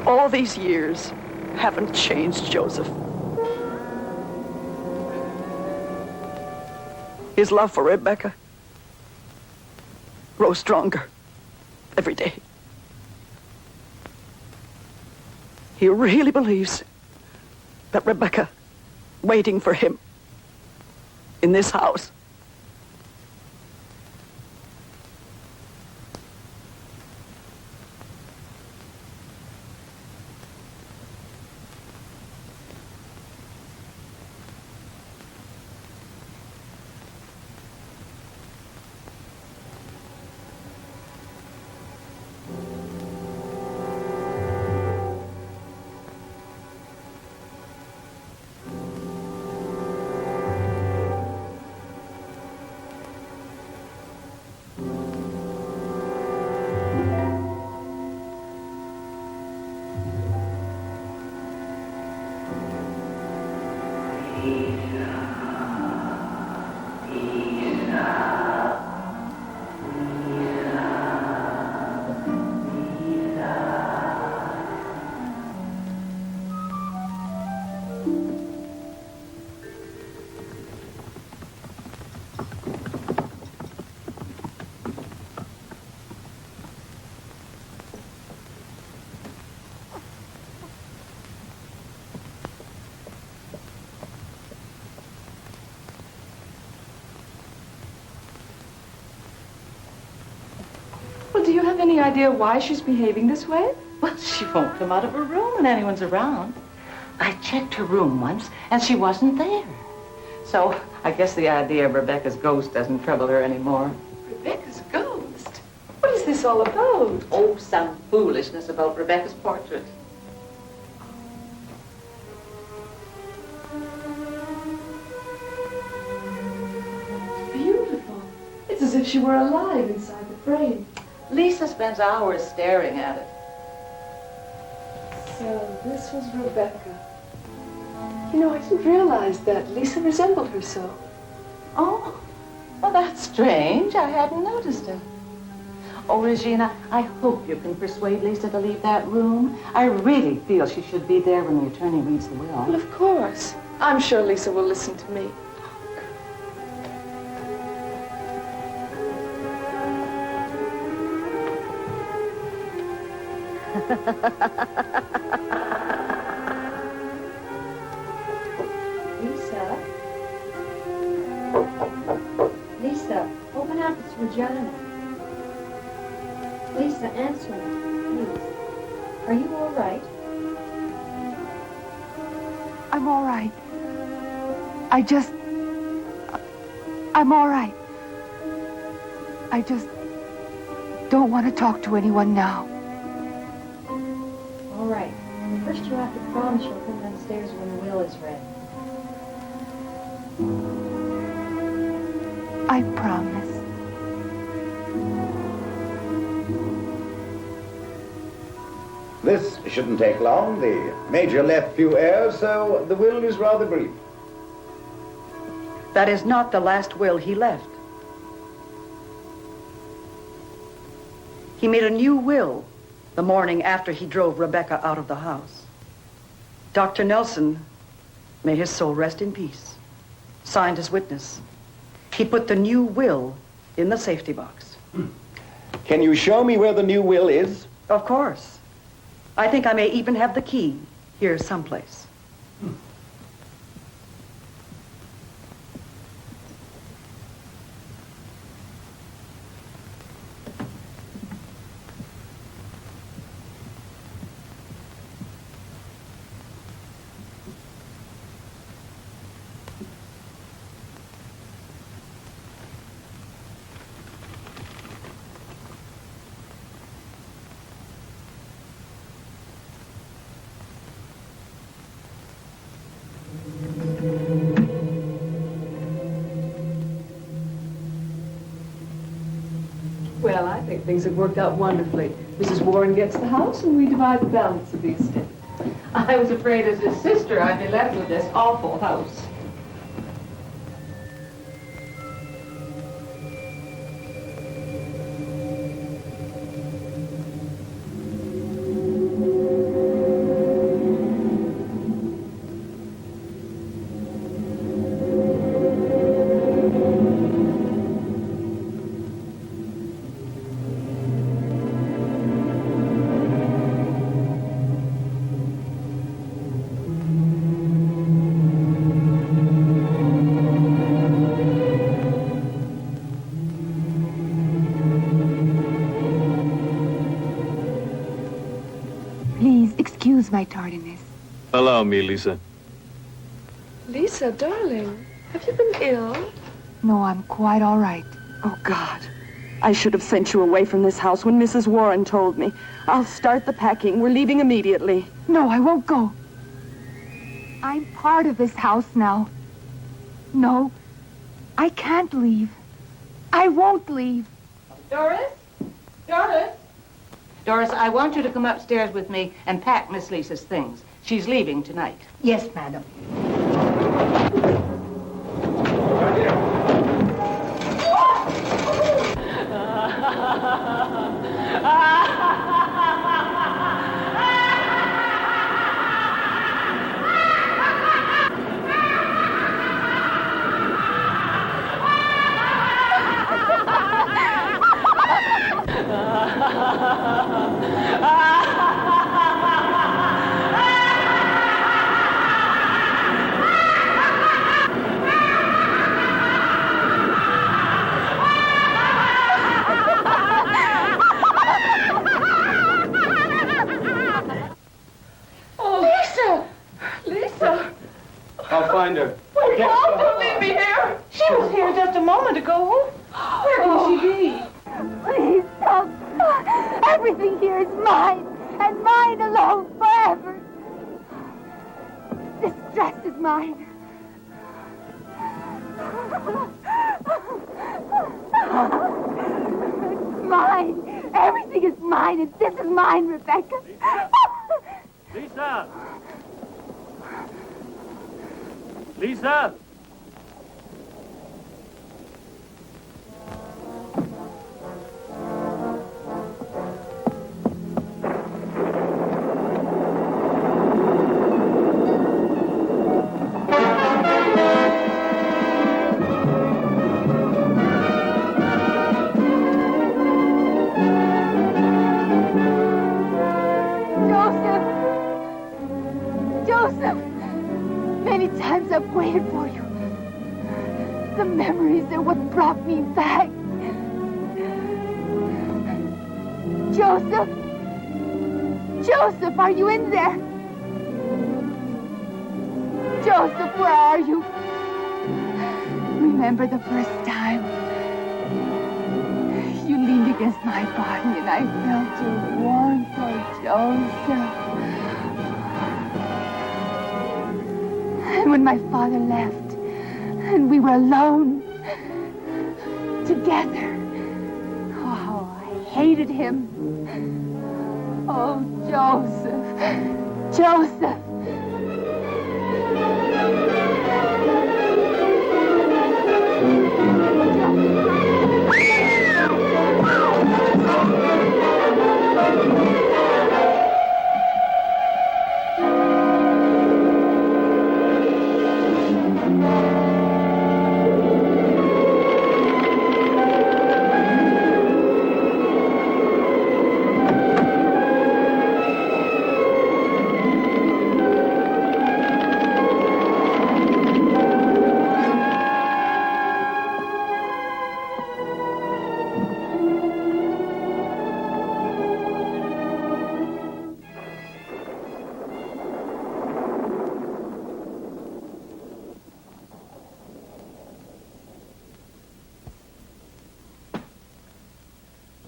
All these years haven't changed Joseph. His love for Rebecca grows stronger every day. He really believes that Rebecca waiting for him in this house have any idea why she's behaving this way? Well, she won't come out of her room when anyone's around. I checked her room once, and she wasn't there. So I guess the idea of Rebecca's ghost doesn't trouble her anymore. Rebecca's ghost? What is this all about? Oh, some foolishness about Rebecca's portrait. Beautiful. It's as if she were alive inside the frame. Lisa spends hours staring at it. So this was Rebecca. You know, I didn't realize that Lisa resembled her so. Oh, well, that's strange. I hadn't noticed it. Oh, Regina, I hope you can persuade Lisa to leave that room. I really feel she should be there when the attorney reads the will. Well, of course. I'm sure Lisa will listen to me. Lisa, open up. It's Regina. Lisa, answer me, please. Are you all right? I'm all right. I'm all right. I just don't want to talk to anyone now. All right. First you have to promise you'll come downstairs when the will is read. I promise. This shouldn't take long. The Major left few heirs, so the will is rather brief. That is not the last will he left. He made a new will the morning after he drove Rebecca out of the house. Dr. Nelson, may his soul rest in peace, signed as witness. He put the new will in the safety box. Can you show me where the new will is? Of course. I think I may even have the key here someplace. Well, I think things have worked out wonderfully. Mrs. Warren gets the house, and we divide the balance of the estate. I was afraid as his sister I'd be left with this awful house. Excuse my tardiness. Allow me, Lisa. Lisa, darling, have you been ill? No, I'm quite all right. Oh, God. I should have sent you away from this house when Mrs. Warren told me. I'll start the packing. We're leaving immediately. No, I won't go. I'm part of this house now. No, I can't leave. I won't leave. Doris? Doris? Doris, I want you to come upstairs with me and pack Miss Lisa's things. She's leaving tonight. Yes, madam. find her. Wait, Paul, don't leave me here. She was here just a moment ago. Where can she be? Please don't. Everything here is mine, and mine alone forever. This dress is mine. It's mine. Everything is mine, and this is mine, Rebecca. Lisa! Lisa! Many times I've waited for you. The memories are what brought me back. Joseph! Joseph, are you in there? Joseph, where are you? Remember the first time you leaned against my body and I felt your warmth, oh, Joseph. And when my father left, and we were alone, together, oh, I hated him. Oh, Joseph, Joseph.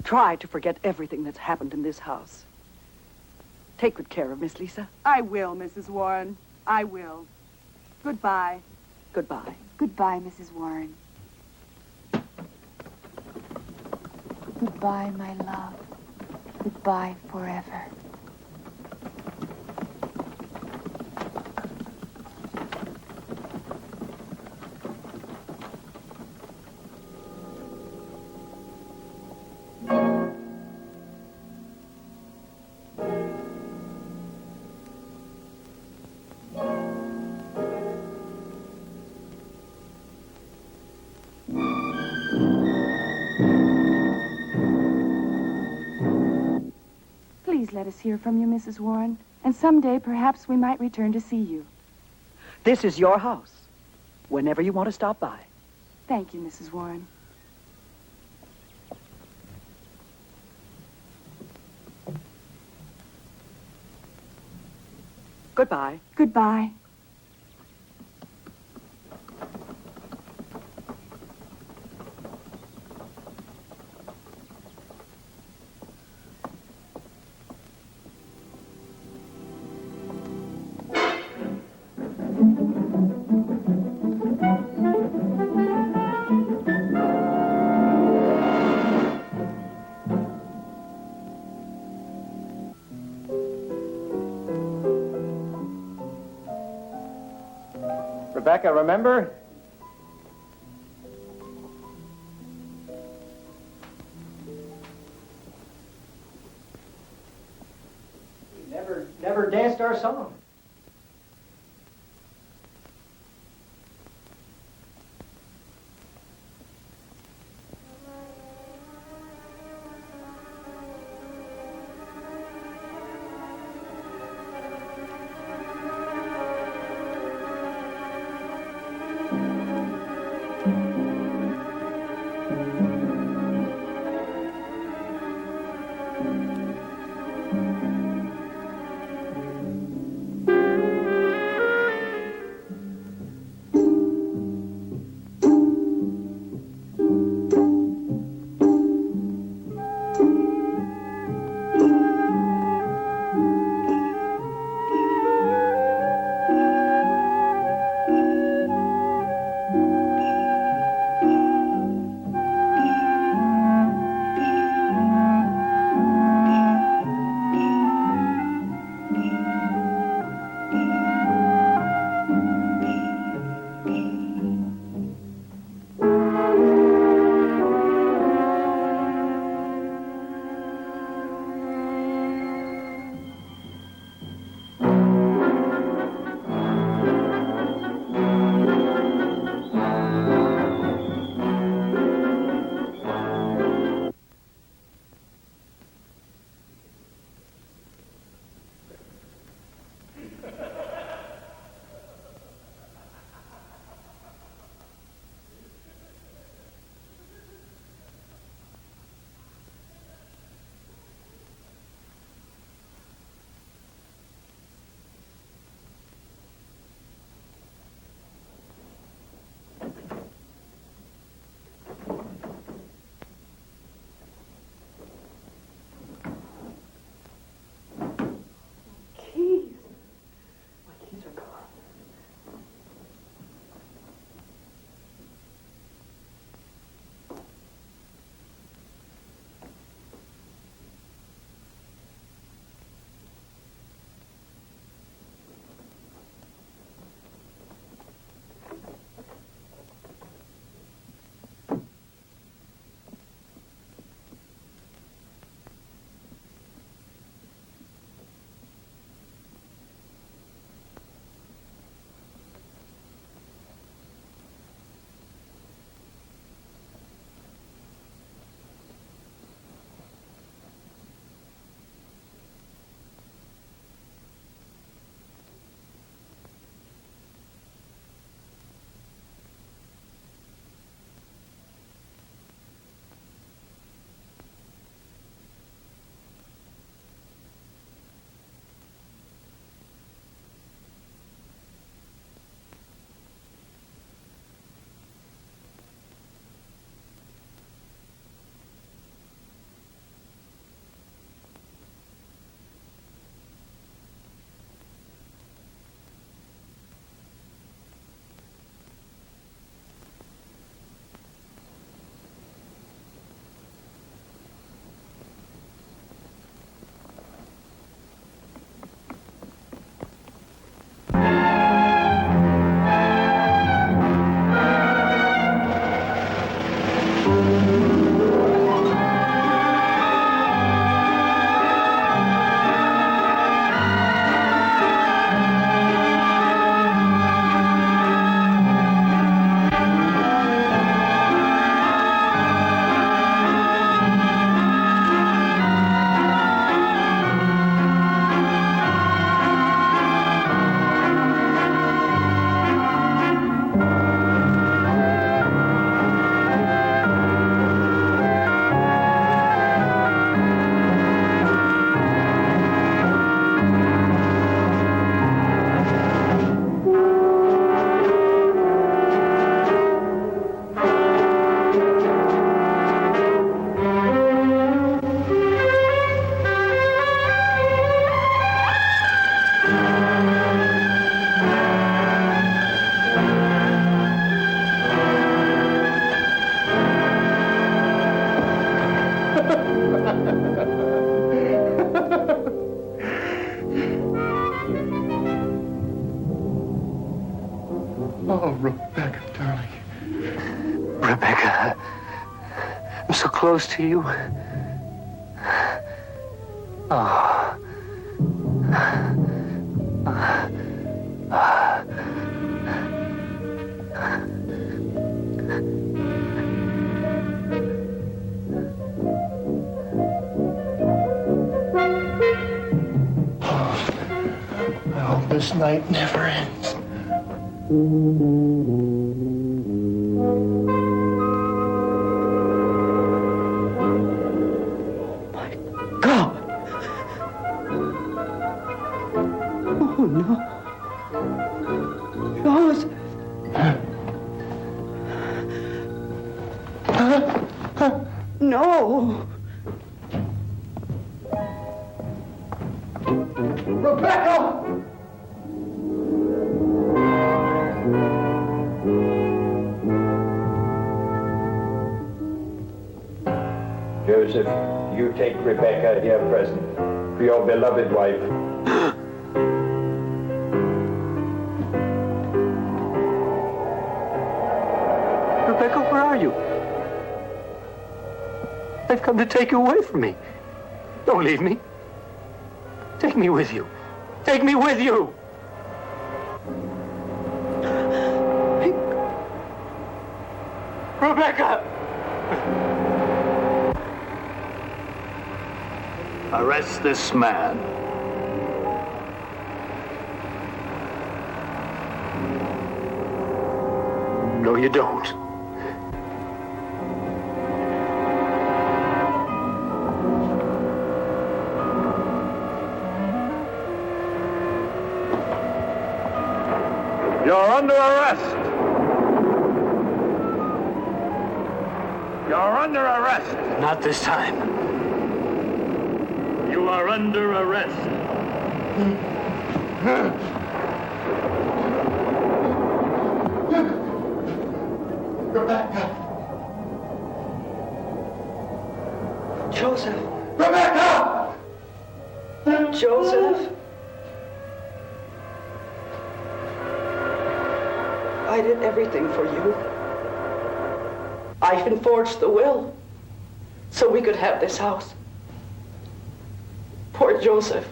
Try to forget everything that's happened in this house. Take good care of Miss Lisa. I will, Mrs. Warren. I will. Goodbye. Goodbye. Goodbye, Mrs. Warren. Goodbye, my love. Goodbye forever. Please let us hear from you, Mrs. Warren. And someday, perhaps, we might return to see you. This is your house. Whenever you want to stop by. Thank you, Mrs. Warren. Goodbye. Goodbye. Rebecca, remember? Never danced our song. Oh, Rebecca, darling. Rebecca, I'm so close to you. Oh. I hope this night never ends. My God! Oh, no. Joseph! No! Rebecca! Joseph, you take Rebecca here present for your beloved wife. Rebecca, where are you? I've come to take you away from me. Don't leave me. Take me with you. Take me with you. Rebecca! Arrest this man. No, you don't. You're under arrest. You're under arrest. Not this time. You are under arrest. Rebecca! Joseph! Rebecca! Joseph! I did everything for you. I even forged the will so we could have this house. Poor Joseph,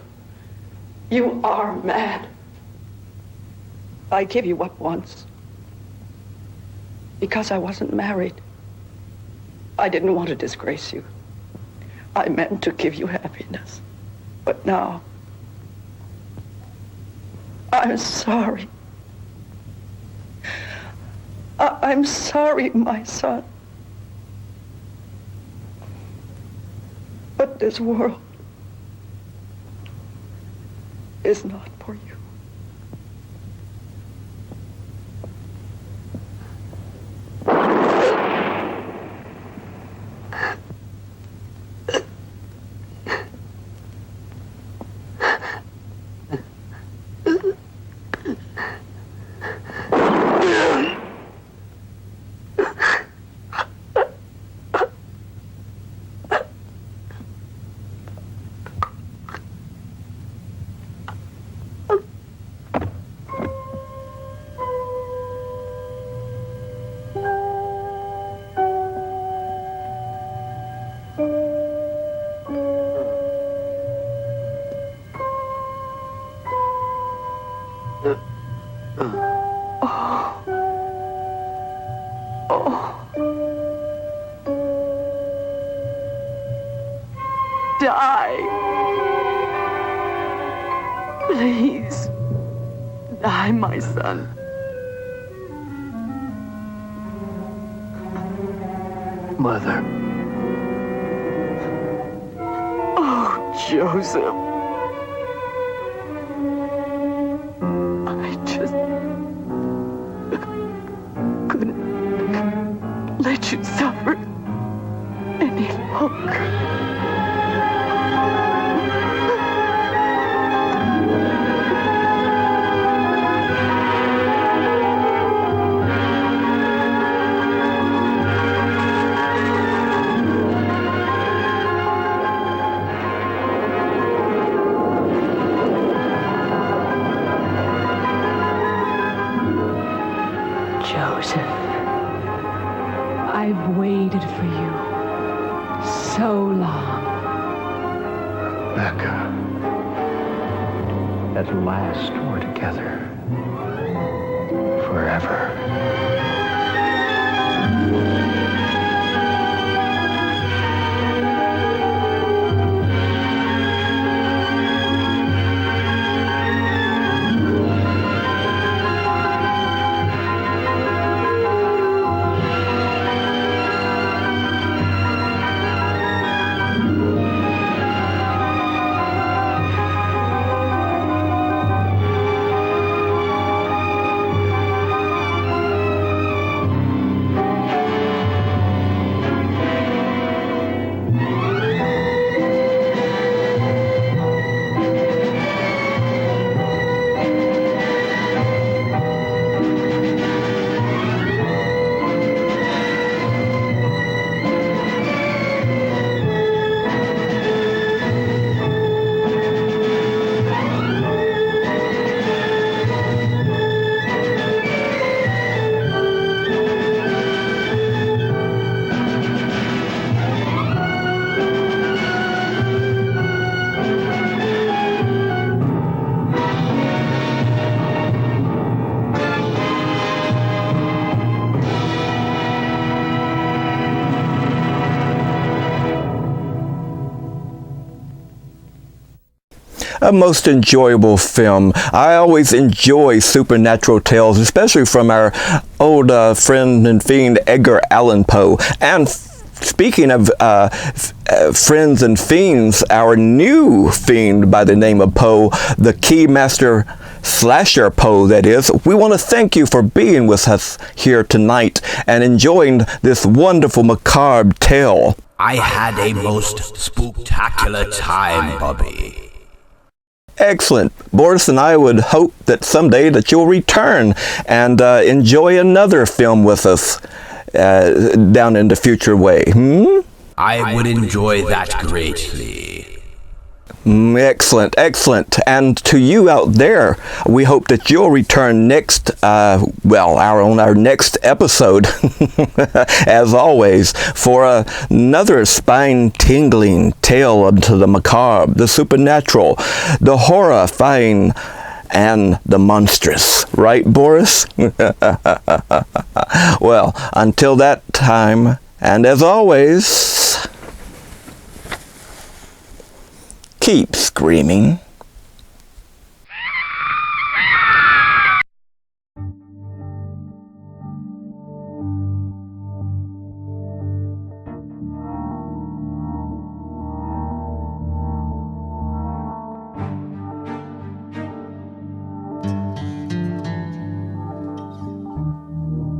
you are mad. I gave you up once because I wasn't married. I didn't want to disgrace you. I meant to give you happiness. But now, I'm sorry. I'm sorry, my son. But this world is not for you. Die. Please. Die, my son. Mother. Oh, Joseph. I just couldn't let you suffer any longer. Joseph, I've waited for you so long. Becca. At last, we're together. Forever. A most enjoyable film. I always enjoy supernatural tales, especially from our old friend and fiend Edgar Allan Poe. And speaking of friends and fiends, our new fiend by the name of Poe, the Keymaster Slasher Poe, that is, we want to thank you for being with us here tonight and enjoying this wonderful macabre tale. I had a most spooktacular time, Bobby. Excellent. Boris and I would hope that someday that you'll return and enjoy another film with us down in the future way. I would enjoy that greatly. Excellent, excellent. And to you out there, we hope that you'll return next, on our next episode, as always, for another spine-tingling tale into the macabre, the supernatural, the horrifying, and the monstrous. Right, Boris? Well, until that time, and as always, keep screaming.